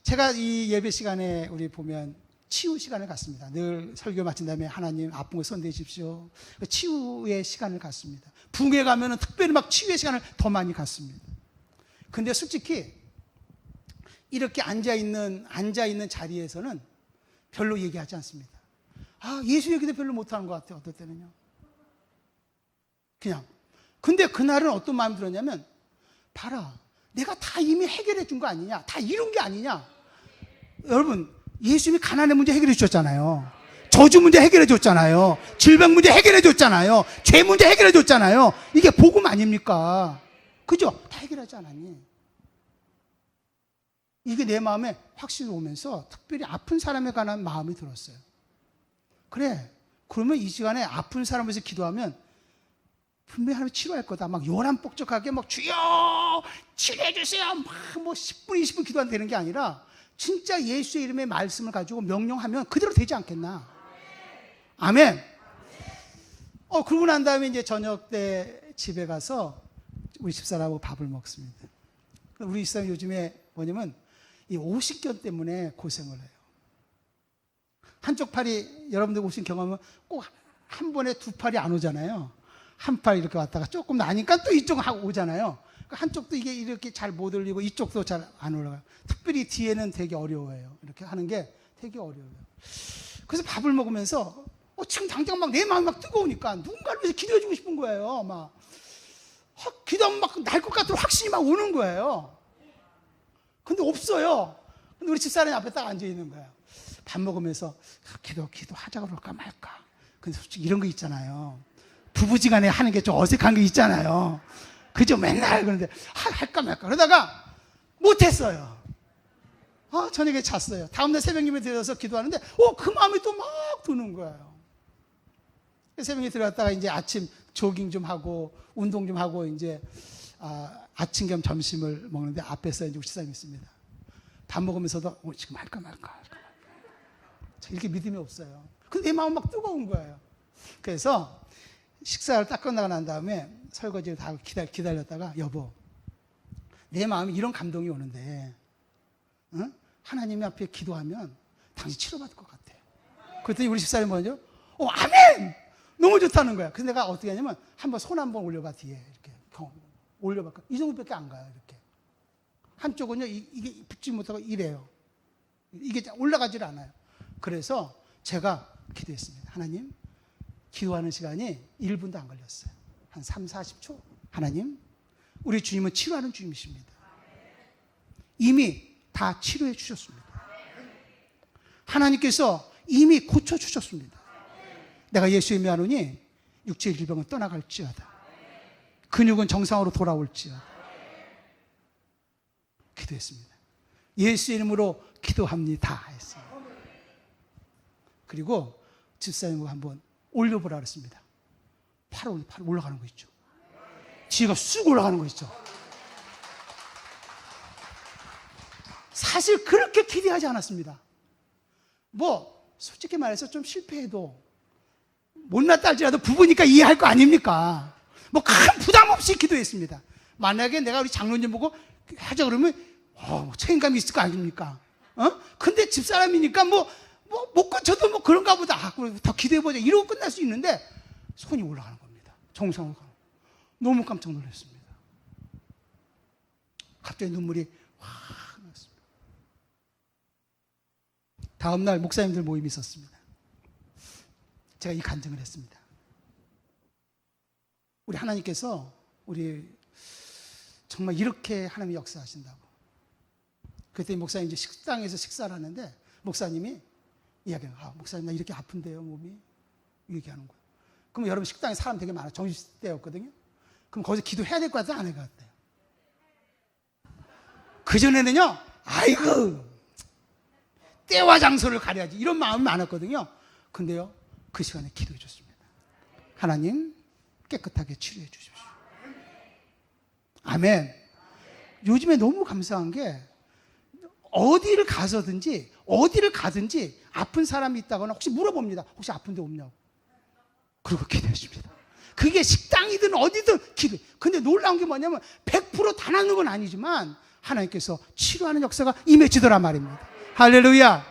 제가 이 예배 시간에 우리 보면 치유 시간을 갖습니다. 늘 설교 마친 다음에 하나님 아픈 거 손대해 주십시오. 치유의 시간을 갖습니다. 붕에 가면은 특별히 막 치유의 시간을 더 많이 갖습니다. 근데 솔직히 이렇게 앉아있는 자리에서는 별로 얘기하지 않습니다. 예수 얘기도 별로 못하는 것 같아요. 어떨 때는요. 그냥. 근데 그날은 어떤 마음이 들었냐면, 봐라, 내가 다 이미 해결해 준 거 아니냐? 다 이룬 게 아니냐? 여러분, 예수님이 가난의 문제 해결해 주셨잖아요. 저주 문제 해결해 줬잖아요. 질병 문제 해결해 줬잖아요. 죄 문제 해결해 줬잖아요. 이게 복음 아닙니까? 그죠? 다 해결하지 않았니? 이게 내 마음에 확신이 오면서 특별히 아픈 사람에 관한 마음이 들었어요. 그래, 그러면 이 시간에 아픈 사람을 위해서 기도하면 분명히 하나님 치료할 거다. 막 요란복적하게 막 주여 치료해 주세요. 막 뭐 10분 20분 기도하면 되는 게 아니라 진짜 예수의 이름의 말씀을 가지고 명령하면 그대로 되지 않겠나? 아멘. 그러고 난 다음에 이제 저녁 때 집에 가서 우리 집사람하고 밥을 먹습니다. 우리 집사람 요즘에 뭐냐면 이 오십견 때문에 고생을 해요. 한쪽 팔이 여러분들 오신 경험은 꼭 한 번에 두 팔이 안 오잖아요. 한 팔 이렇게 왔다가 조금 나니까 또 이쪽 하고 오잖아요. 한쪽도 이게 이렇게 잘 못 올리고 이쪽도 잘 안 올라가요. 특별히 뒤에는 되게 어려워요. 이렇게 하는 게 되게 어려워요. 그래서 밥을 먹으면서 지금 당장 막 내 마음이 막 뜨거우니까 누군가를 위해서 기도해 주고 싶은 거예요. 막 기도하면 막 날 것 같은 확신이 막 오는 거예요. 근데 없어요. 근데 우리 집사람이 앞에 딱 앉아 있는 거예요. 밥 먹으면서 기도하자 그럴까 말까. 근데 솔직히 이런 거 있잖아요. 부부지간에 하는 게 좀 어색한 게 있잖아요. 그죠? 맨날 그런데 할까 말까 그러다가 못했어요. 저녁에 잤어요. 다음날 새벽 예배 드려서 기도하는데 그 마음이 또 막 드는 거예요. 새벽에 들어갔다가 이제 아침 조깅 좀 하고 운동 좀 하고 이제 아침 겸 점심을 먹는데 앞에서 이제 우리 집사람이 있습니다. 밥 먹으면서도 지금 할까 말까 이렇게 믿음이 없어요. 근데 내 마음 막 뜨거운 거예요. 그래서 식사를 딱 끝나고 난 다음에 설거지를 다 기다렸다가 여보, 내 마음에 이런 감동이 오는데 하나님 앞에 기도하면 당신 치료받을 것 같아. 그랬더니 우리 집사람이 뭐죠? 아멘! 너무 좋다는 거야. 그래서 내가 어떻게 하냐면 한번 손 한번 올려봐 뒤에 이렇게 올려봐. 이 정도밖에 안 가요. 이렇게 한쪽은요 이게 붙지 못하고 이래요. 이게 올라가질 않아요. 그래서 제가 기도했습니다. 하나님, 기도하는 시간이 1분도 안 걸렸어요. 한 3, 40초. 하나님, 우리 주님은 치료하는 주님이십니다. 이미 다 치료해 주셨습니다. 하나님께서 이미 고쳐주셨습니다. 내가 예수의 미하노니 육체의 질병은 떠나갈지어다. 근육은 정상으로 돌아올지어다. 기도했습니다. 예수의 이름으로 기도합니다 했어요. 그리고 집사님과 한번 올려보라 그랬습니다. 팔 올라가는 거 있죠. 뒤가 쑥 올라가는 거 있죠. 사실 그렇게 기대하지 않았습니다. 솔직히 말해서 좀 실패해도 못났다 할지라도 부부니까 이해할 거 아닙니까? 큰 부담 없이 기도했습니다. 만약에 내가 우리 장로님 보고 하자 그러면 책임감이 있을 거 아닙니까? 근데 집사람이니까 못 고쳐도 그런가 보다. 더 기대해보자. 이러고 끝날 수 있는데 손이 올라가는 겁니다. 정상으로 가는. 너무 깜짝 놀랐습니다. 갑자기 눈물이 확 났습니다. 다음날 목사님들 모임이 있었습니다. 제가 이 간증을 했습니다. 우리 하나님께서 우리 정말 이렇게 하나님이 역사하신다고. 그때 목사님 이제 식당에서 식사를 하는데 목사님이 이야기하는 거예요. 목사님 나 이렇게 아픈데요 몸이. 얘기하는 거예요. 그럼 여러분 식당에 사람 되게 많아. 점심때였거든요. 그럼 거기서 기도해야 될 것 같아요? 안 할 것 같아요? 그전에는요. 아이고 때와 장소를 가려야지 이런 마음이 많았거든요. 근데요 그 시간에 기도해 줬습니다. 하나님 깨끗하게 치료해 주십시오. 아멘. 요즘에 너무 감사한 게 어디를 가서든지 어디를 가든지 아픈 사람이 있다거나 혹시 물어봅니다. 혹시 아픈 데 없냐고. 그리고 기도했습니다. 그게 식당이든 어디든 기도해. 근데 놀라운 게 뭐냐면 100% 다 낫는 건 아니지만 하나님께서 치료하는 역사가 임해지더란 말입니다. 할렐루야.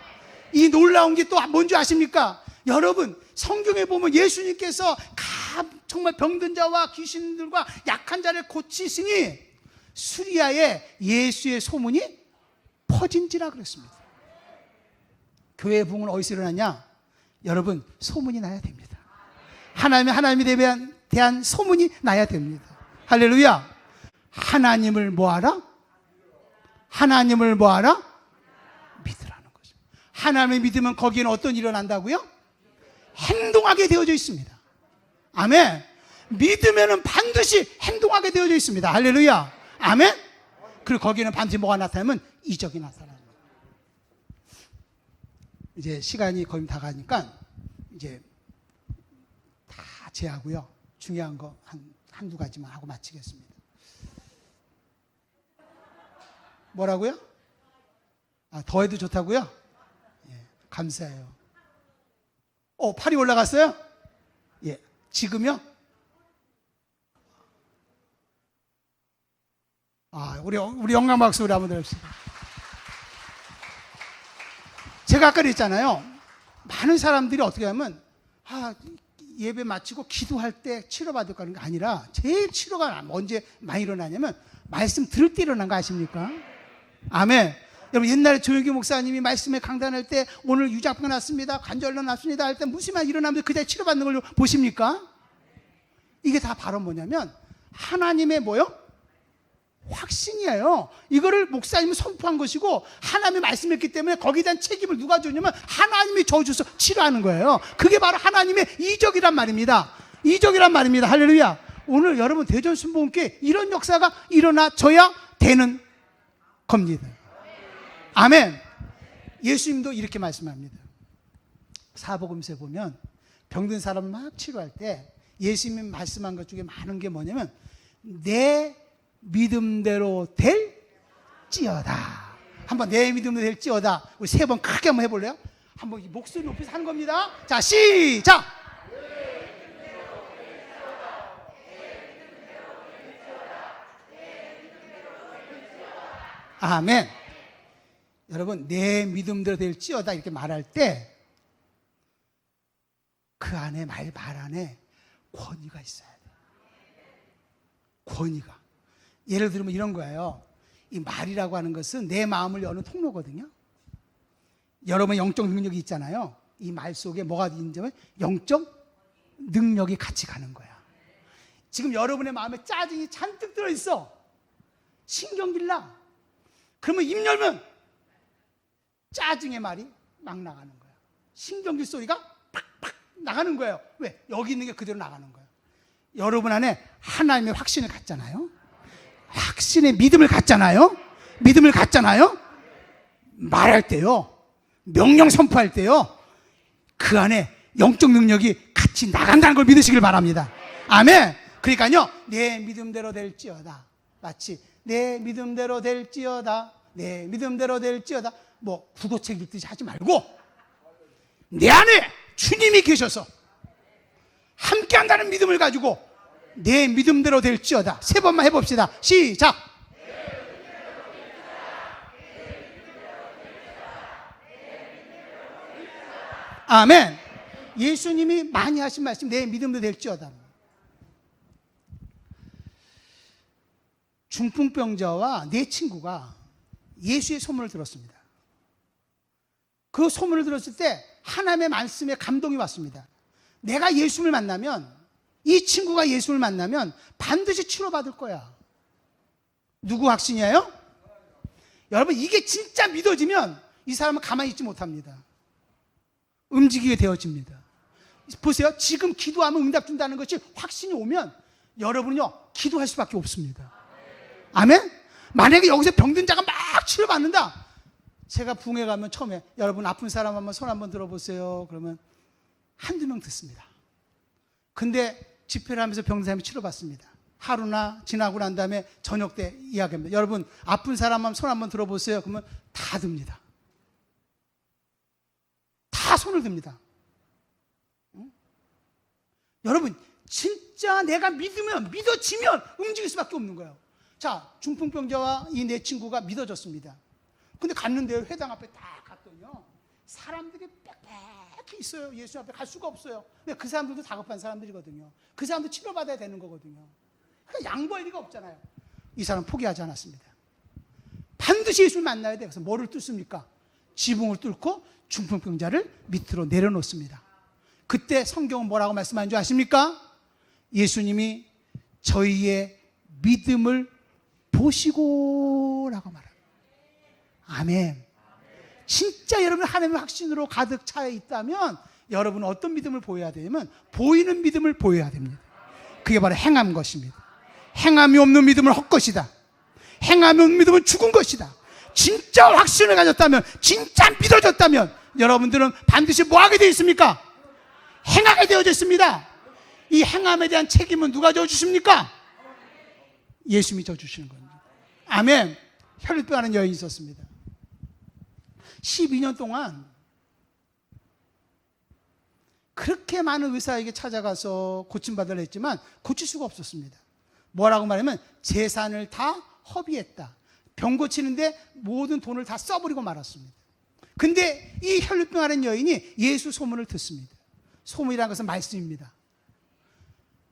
이 놀라운 게 또 뭔지 아십니까? 여러분 성경에 보면 예수님께서 정말 병든 자와 귀신들과 약한 자를 고치시니 수리아에 예수의 소문이 퍼진지라 그랬습니다. 교회의 부흥은 어디서 일어나냐? 여러분 소문이 나야 됩니다. 하나님에 대한 소문이 나야 됩니다. 할렐루야. 하나님을 뭐하라? 하나님을 뭐하라? 믿으라는 거죠. 하나님을 믿으면 거기에는 어떤 일이 일어난다고요? 행동하게 되어져 있습니다. 아멘. 믿으면은 반드시 행동하게 되어져 있습니다. 할렐루야. 아멘. 그리고 거기에는 반드시 뭐가 나타나면 이적이 나타납니다. 이제 시간이 거의 다 가니까 이제 다 제하고요. 중요한 거 한두 가지만 하고 마치겠습니다. 뭐라고요? 더 해도 좋다고요? 예, 감사해요. 팔이 올라갔어요? 예, 지금요? 우리 영광 박수 우리 한번 드립시다. 제가 아까 그랬잖아요. 많은 사람들이 어떻게 하면 예배 마치고 기도할 때 치료받을 거는 게 아니라 제일 치료가 언제 많이 일어나냐면 말씀 들을 때 일어난 거 아십니까? 아멘. 여러분 옛날에 조영기 목사님이 말씀에 강단할 때 오늘 유장병 났습니다, 관절염 났습니다 할 때 무슨 말 일어나면서 그 자리에 치료받는 걸 보십니까? 이게 다 바로 뭐냐면 하나님의 뭐요? 확신이에요. 이거를 목사님이 선포한 것이고 하나님이 말씀했기 때문에 거기에 대한 책임을 누가 줬냐면 하나님이 져줘서 치료하는 거예요. 그게 바로 하나님의 이적이란 말입니다. 이적이란 말입니다. 할렐루야. 오늘 여러분 대전순복음교회 이런 역사가 일어나줘야 되는 겁니다. 아멘. 예수님도 이렇게 말씀합니다. 사복음서에 보면 병든 사람 막 치료할 때 예수님이 말씀한 것 중에 많은 게 뭐냐면 내 믿음대로 될지어다. 한번 내 믿음대로 될지어다. 우리 3번 크게 한번 해볼래요? 한번 목소리 높여서 하는 겁니다. 자, 시작. 아멘. 여러분 내 믿음대로 될지어다 이렇게 말할 때 그 안에 말 안에 권위가 있어야 돼요. 권위가. 예를 들면 이런 거예요. 이 말이라고 하는 것은 내 마음을 여는 통로거든요. 여러분의 영적 능력이 있잖아요. 이 말 속에 뭐가 있냐면 영적 능력이 같이 가는 거야. 지금 여러분의 마음에 짜증이 잔뜩 들어있어. 신경질 나. 그러면 입 열면 짜증의 말이 막 나가는 거야. 신경질 소리가 팍팍 나가는 거예요. 왜? 여기 있는 게 그대로 나가는 거예요. 여러분 안에 하나님의 확신을 갖잖아요. 확신의 믿음을 갖잖아요. 믿음을 갖잖아요. 말할 때요, 명령 선포할 때요, 그 안에 영적 능력이 같이 나간다는 걸 믿으시길 바랍니다. 아멘. 그러니까요, 내 믿음대로 될지어다. 마치 내 믿음대로 될지어다, 내 믿음대로 될지어다, 뭐 국어책 읽듯이 하지 말고 내 안에 주님이 계셔서 함께 한다는 믿음을 가지고 내 믿음대로 될지어다. 3번만 해봅시다. 시작. 아멘. 예수님이 많이 하신 말씀, 내 믿음대로 될지어다. 중풍병자와 4친구가 예수의 소문을 들었습니다. 그 소문을 들었을 때 하나님의 말씀에 감동이 왔습니다. 내가 예수를 만나면, 이 친구가 예수를 만나면 반드시 치료받을 거야. 누구 확신이에요? 여러분, 이게 진짜 믿어지면 이 사람은 가만히 있지 못합니다. 움직이게 되어집니다. 보세요. 지금 기도하면 응답 준다는 것이 확신이 오면 여러분은요, 기도할 수밖에 없습니다. 아멘? 만약에 여기서 병든 자가 막 치료받는다. 제가 붕에 가면 처음에 여러분 아픈 사람 한번 손 한번 들어보세요. 그러면 한두 명 듣습니다. 근데 집회를 하면서 병든 사람이 치료받습니다. 하루나 지나고 난 다음에 저녁 때 이야기합니다. 여러분 아픈 사람 한번 손 한번 들어보세요. 그러면 다 듭니다. 다 손을 듭니다. 응? 여러분 진짜 내가 믿어지면 움직일 수밖에 없는 거예요. 자, 중풍병자와 이 4친구가 믿어졌습니다. 근데 갔는데요, 회당 앞에 딱 갔더니요, 사람들이 빽빽히 있어요. 예수 앞에 갈 수가 없어요. 근데 그 사람들도 다급한 사람들이거든요. 그 사람도 치료받아야 되는 거거든요. 그러니까 양보할 리가 없잖아요. 이 사람 포기하지 않았습니다. 반드시 예수를 만나야 돼. 그래서 뭐를 뚫습니까? 지붕을 뚫고 중풍병자를 밑으로 내려놓습니다. 그때 성경은 뭐라고 말씀하는 줄 아십니까? 예수님이 저희의 믿음을 보시고 라고 말합니다. 아멘. 진짜 여러분 하나님의 확신으로 가득 차 있다면 여러분은 어떤 믿음을 보여야 되냐면 보이는 믿음을 보여야 됩니다. 그게 바로 행함 것입니다. 행함이 없는 믿음은 헛것이다. 행함이 없는 믿음은 죽은 것이다. 진짜 확신을 가졌다면, 진짜 믿어졌다면 여러분들은 반드시 뭐 하게 되어 있습니까? 행하게 되어져 있습니다. 이 행함에 대한 책임은 누가 져주십니까? 예수님이 져주시는 겁니다. 아멘. 혈루병하는 여인이 있었습니다. 12년 동안 그렇게 많은 의사에게 찾아가서 고침받으려 했지만 고칠 수가 없었습니다. 뭐라고 말하면 재산을 다 허비했다. 병 고치는데 모든 돈을 다 써버리고 말았습니다. 근데 이 혈루병하는 여인이 예수 소문을 듣습니다. 소문이라는 것은 말씀입니다.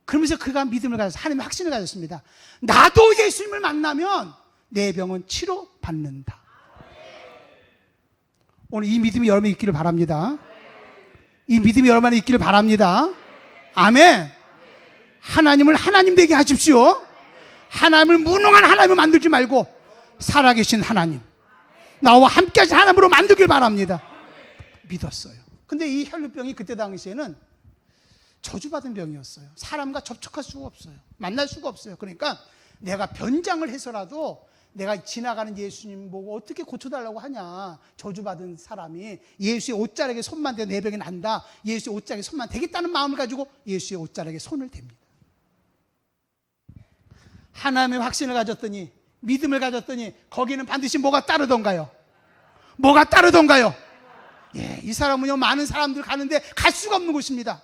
그러면서 그가 믿음을 가져서 하나님의 확신을 가졌습니다. 나도 예수님을 만나면 내 병은 치료받는다. 오늘 이 믿음이 여러분이 있기를 바랍니다. 이 믿음이 여러분이 있기를 바랍니다. 아멘. 하나님을 하나님 되게 하십시오. 하나님을 무능한 하나님을 만들지 말고 살아계신 하나님, 나와 함께 하신 하나님으로 만들길 바랍니다. 믿었어요. 근데 이 혈루병이 그때 당시에는 저주받은 병이었어요. 사람과 접촉할 수가 없어요. 만날 수가 없어요. 그러니까 내가 변장을 해서라도 내가 지나가는 예수님 보고 어떻게 고쳐달라고 하냐. 저주받은 사람이 예수의 옷자락에 손만 대도 내 병이 난다. 예수의 옷자락에 손만 대겠다는 마음을 가지고 예수의 옷자락에 손을 댑니다. 하나님의 확신을 가졌더니, 믿음을 가졌더니 거기는 반드시 뭐가 따르던가요? 뭐가 따르던가요? 예, 이 사람은요 많은 사람들 가는데 갈 수가 없는 곳입니다.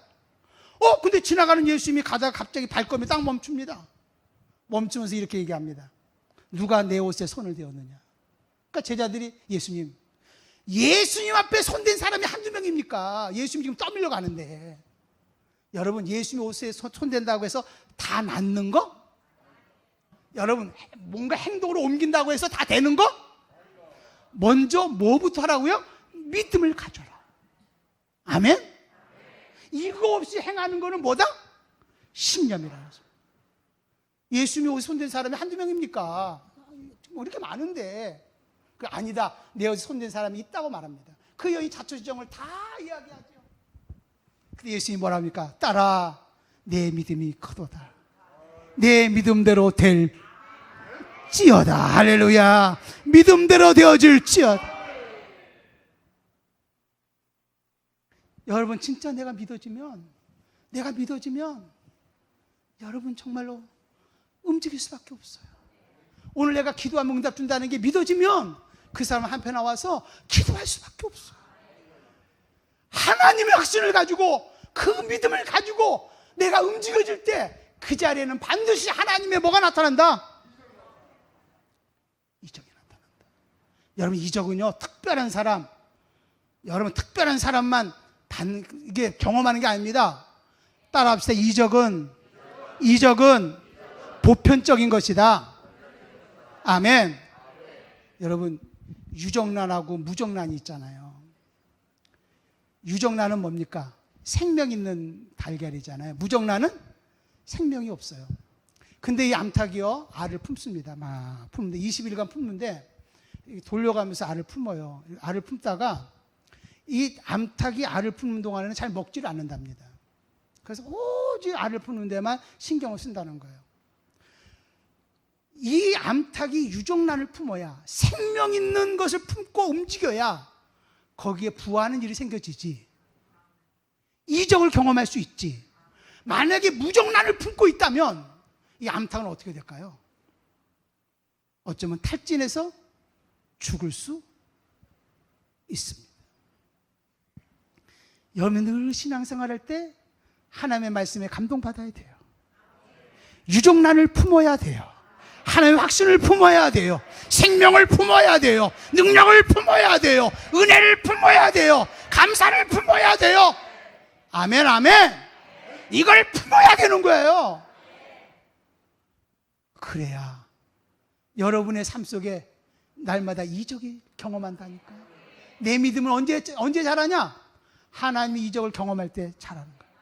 근데 지나가는 예수님이 가다가 갑자기 발걸음이 딱 멈춥니다. 멈추면서 이렇게 얘기합니다. 누가 내 옷에 손을 대었느냐? 그러니까 제자들이 예수님 앞에 손댄 사람이 한두 명입니까? 예수님 지금 떠밀려 가는데. 여러분, 예수님 옷에 손댄다고 해서 다 낫는 거? 여러분, 뭔가 행동으로 옮긴다고 해서 다 되는 거? 먼저 뭐부터 하라고요? 믿음을 가져라. 아멘? 이거 없이 행하는 거는 뭐다? 신념이라는 거죠. 예수님이 옷에 손댄 사람이 한두 명입니까? 뭐 이렇게 많은데. 아니다. 내 옷에 손댄 사람이 있다고 말합니다. 그 여인 자초지정을 다 이야기하죠. 근데 예수님이 뭐라 합니까? 딸아, 내 믿음이 크도다. 내 믿음대로 될지어다. 할렐루야. 믿음대로 되어질지어다. 여러분, 진짜 내가 믿어지면 여러분 정말로 움직일 수밖에 없어요. 오늘 내가 기도하면 응답 준다는 게 믿어지면 그 사람 한편 나와서 기도할 수밖에 없어요. 하나님의 확신을 가지고, 그 믿음을 가지고 내가 움직여질 때 그 자리에는 반드시 하나님의 뭐가 나타난다? 이적이 나타난다. 여러분, 이적은요 특별한 사람, 여러분 특별한 사람만 이게 경험하는 게 아닙니다. 따라합시다. 이적은 보편적인 것이다. 아멘. 여러분, 유정란하고 무정란이 있잖아요. 유정란은 뭡니까? 생명 있는 달걀이잖아요. 무정란은 생명이 없어요. 근데 이 암탉이요 알을 품습니다. 막 품는데 20일간 품는데 돌려가면서 알을 품어요. 알을 품다가 이 암탉이 알을 품는 동안에는 잘 먹지를 않는답니다. 그래서 오직 알을 품는 데만 신경을 쓴다는 거예요. 이 암탉이 유정란을 품어야, 생명 있는 것을 품고 움직여야 거기에 부하는 일이 생겨지지, 이적을 경험할 수 있지. 만약에 무정란을 품고 있다면 이 암탉은 어떻게 될까요? 어쩌면 탈진해서 죽을 수 있습니다. 여러분, 늘 신앙생활할 때 하나님의 말씀에 감동받아야 돼요. 유정란을 품어야 돼요. 하나님의 확신을 품어야 돼요. 생명을 품어야 돼요. 능력을 품어야 돼요. 은혜를 품어야 돼요. 감사를 품어야 돼요. 아멘, 아멘. 이걸 품어야 되는 거예요. 그래야 여러분의 삶 속에 날마다 이적이 경험한다니까요. 내 믿음은 언제 자라냐? 하나님이 이적을 경험할 때 자라는 거예요.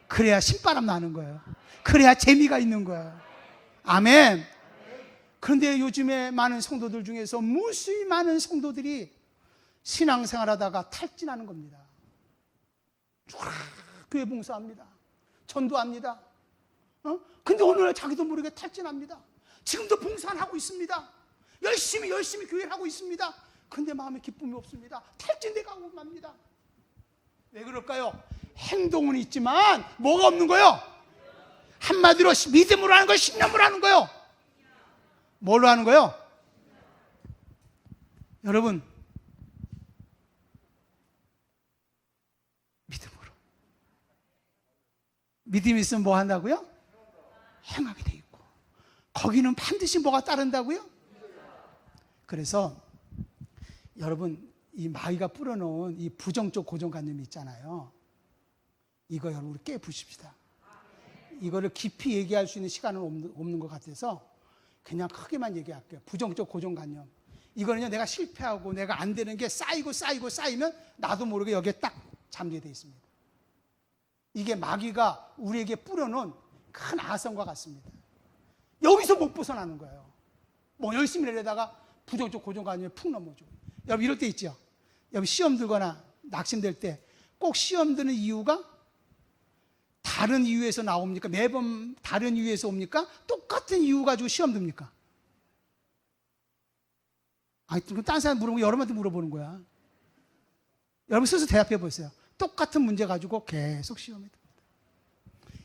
그래야 신바람 나는 거예요. 그래야 재미가 있는 거예요. 아멘. 그런데 요즘에 많은 성도들 중에서 무수히 많은 성도들이 신앙생활 하다가 탈진하는 겁니다. 교회 봉사합니다. 전도합니다. 근데 어느 날 자기도 모르게 탈진합니다. 지금도 봉사를 하고 있습니다. 열심히 교회를 하고 있습니다. 근데 마음에 기쁨이 없습니다. 탈진돼가고 맙니다. 왜 그럴까요? 행동은 있지만 뭐가 없는 거예요? 한마디로 믿음으로 하는 거예요? 신념으로 하는 거예요? 뭘로 하는 거예요? 여러분, 믿음으로. 믿음이 있으면 뭐 한다고요? 행하게 돼 있고, 거기는 반드시 뭐가 따른다고요? 그래서 여러분, 이 마귀가 뿌려놓은 이 부정적 고정관념이 있잖아요. 이거 여러분 우리 깨부십시다. 이거를 깊이 얘기할 수 있는 시간은 없는 것 같아서 그냥 크게만 얘기할게요. 부정적 고정관념. 이거는요, 내가 실패하고 내가 안 되는 게 쌓이면 나도 모르게 여기에 딱 잠재되어 있습니다. 이게 마귀가 우리에게 뿌려놓은 큰 아성과 같습니다. 여기서 못 벗어나는 거예요. 뭐 열심히 하려다가 부정적 고정관념에 푹 넘어져. 여러분 이럴 때 있죠. 여러분 시험 들거나 낙심될 때 꼭 시험 드는 이유가 다른 이유에서 나옵니까? 매번 다른 이유에서 옵니까? 똑같은 이유 가지고 시험 듭니까? 아니, 딴 사람 물어보고 여러분한테 물어보는 거야. 여러분 스스로 대답해 보세요. 똑같은 문제 가지고 계속 시험에 듭니다.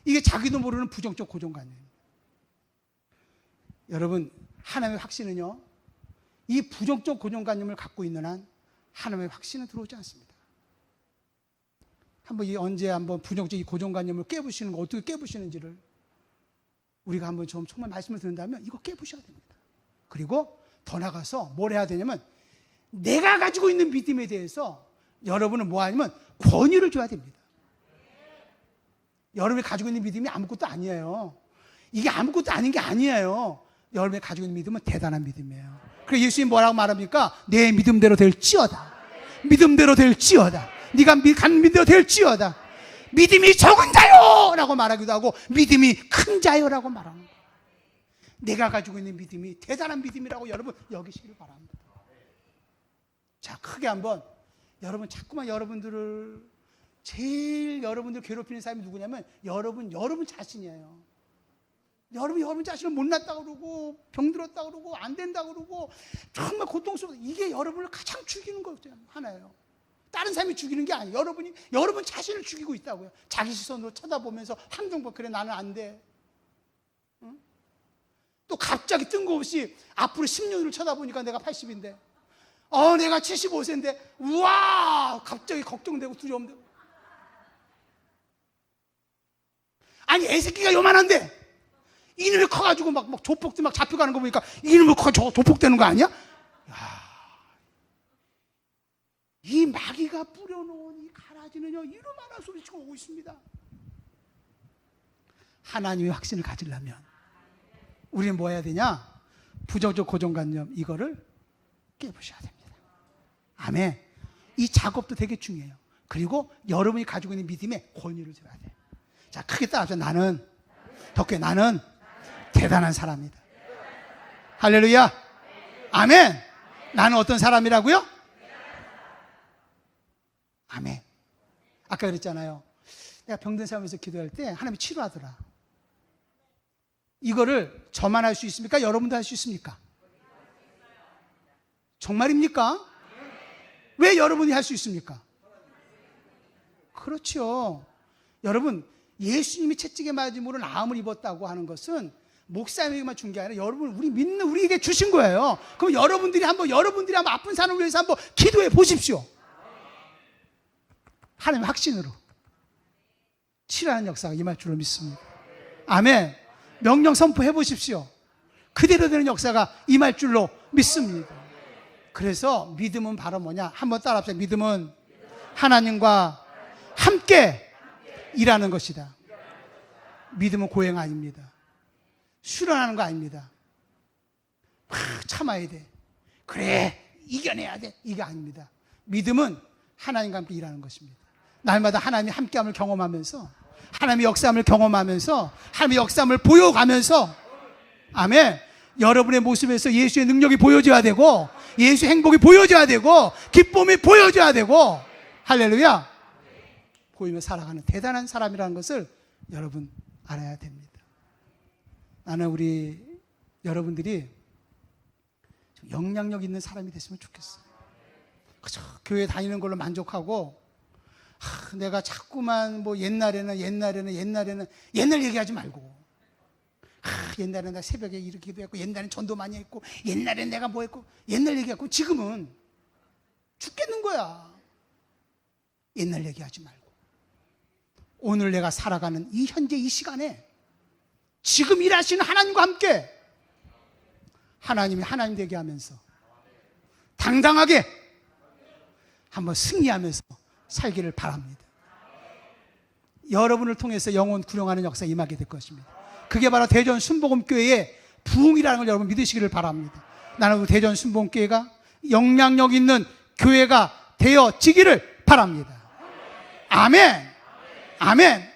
이게 자기도 모르는 부정적 고정관념입니다. 여러분, 하나님의 확신은요, 이 부정적 고정관념을 갖고 있는 한 하나님의 확신은 들어오지 않습니다. 언제 한번 부정적 이 고정관념을 깨부시는 거, 어떻게 깨부시는지를 우리가 한번 좀 정말 말씀을 드린다면 이거 깨부셔야 됩니다. 그리고 더 나가서 뭘 해야 되냐면 내가 가지고 있는 믿음에 대해서 여러분은 뭐 하냐면 권유를 줘야 됩니다. 여러분이 가지고 있는 믿음이 아무것도 아니에요. 이게 아무것도 아닌 게 아니에요. 여러분이 가지고 있는 믿음은 대단한 믿음이에요. 그래서 예수님 뭐라고 말합니까? 내 믿음대로 될지어다. 믿음대로 될지어다. 네가 간 믿음대로 될지어다. 믿음이 적은 자요! 라고 말하기도 하고 믿음이 큰 자요! 라고 말하는 거예요. 내가 가지고 있는 믿음이 대단한 믿음이라고 여러분 여기시기를 바랍니다. 자, 크게 한번 여러분 자꾸만 여러분들을 제일 여러분들 괴롭히는 사람이 누구냐면 여러분 자신이에요. 여러분 자신을 못났다고 그러고 병들었다고 그러고 안 된다고 그러고 정말 고통스러워. 이게 여러분을 가장 죽이는 거 하나예요. 다른 사람이 죽이는 게 아니에요. 여러분 자신을 죽이고 있다고요. 자기 시선으로 쳐다보면서 한동번 그래 나는 안 돼. 응? 또 갑자기 뜬금없이 앞으로 10년을 쳐다보니까 내가 80인데 내가 75세인데 우와 갑자기 걱정되고 두려움되고. 아니 애새끼가 요만한데 이놈이 커가지고 막 조폭들 막 잡혀가는 거 보니까 이놈이 커가지고 조폭되는 거 아니야? 야, 이 마귀가 뿌려놓은 이 가라지는요 이러만한 소리치고 오고 있습니다. 하나님의 확신을 가지려면 우리는 뭐 해야 되냐? 부정적 고정관념 이거를 깨부셔야 됩니다. 아멘. 이 작업도 되게 중요해요. 그리고 여러분이 가지고 있는 믿음에 권유를 줘야 돼. 자, 크게 따라합시다. 나는 대단한 사람이다. 할렐루야. 아멘. 나는 어떤 사람이라고요? 아멘. 아까 그랬잖아요. 내가 병든 사람에서 기도할 때 하나님이 치료하더라. 이거를 저만 할 수 있습니까? 여러분도 할 수 있습니까? 정말입니까? 왜 여러분이 할 수 있습니까? 그렇죠. 여러분, 예수님이 채찍에 맞음으로 나음을 입었다고 하는 것은 목사님에게만 준 게 아니라 여러분, 우리 믿는 우리에게 주신 거예요. 그럼 여러분들이 한번 아픈 사람을 위해서 한번 기도해 보십시오. 하나님의 확신으로 치료하는 역사가 임할 줄로 믿습니다. 아멘. 명령 선포해 보십시오. 그대로 되는 역사가 임할 줄로 믿습니다. 그래서 믿음은 바로 뭐냐? 한번 따라합시다. 믿음은 하나님과 함께 일하는 것이다. 믿음은 고행 아닙니다. 수련하는 거 아닙니다. 참아야 돼. 그래, 이겨내야 돼. 이게 아닙니다. 믿음은 하나님과 함께 일하는 것입니다. 날마다 하나님의 함께함을 경험하면서 하나님의 역사함을 경험하면서 하나님의 역사함을 보여가면서 아멘. 여러분의 모습에서 예수의 능력이 보여져야 되고, 예수의 행복이 보여져야 되고, 기쁨이 보여져야 되고, 할렐루야, 보이며 살아가는 대단한 사람이라는 것을 여러분 알아야 됩니다. 나는 우리 여러분들이 좀 영향력 있는 사람이 됐으면 좋겠어요. 그저 교회 다니는 걸로 만족하고, 내가 자꾸만 뭐 옛날 얘기하지 말고, 옛날에 나 새벽에 이렇게 기도했고, 옛날엔 전도 많이 했고, 옛날엔 내가 뭐 했고, 옛날 얘기하고, 지금은 죽겠는 거야. 옛날 얘기하지 말고, 오늘 내가 살아가는 이 현재 이 시간에 지금 일하시는 하나님과 함께 하나님이 하나님 되게 하면서 당당하게 한번 승리하면서 살기를 바랍니다. 여러분을 통해서 영혼 구령하는 역사 임하게 될 것입니다. 그게 바로 대전 순복음교회의 부흥이라는 걸 여러분 믿으시기를 바랍니다. 나는 대전 순복음교회가 영향력 있는 교회가 되어지기를 바랍니다. 아멘. 아멘.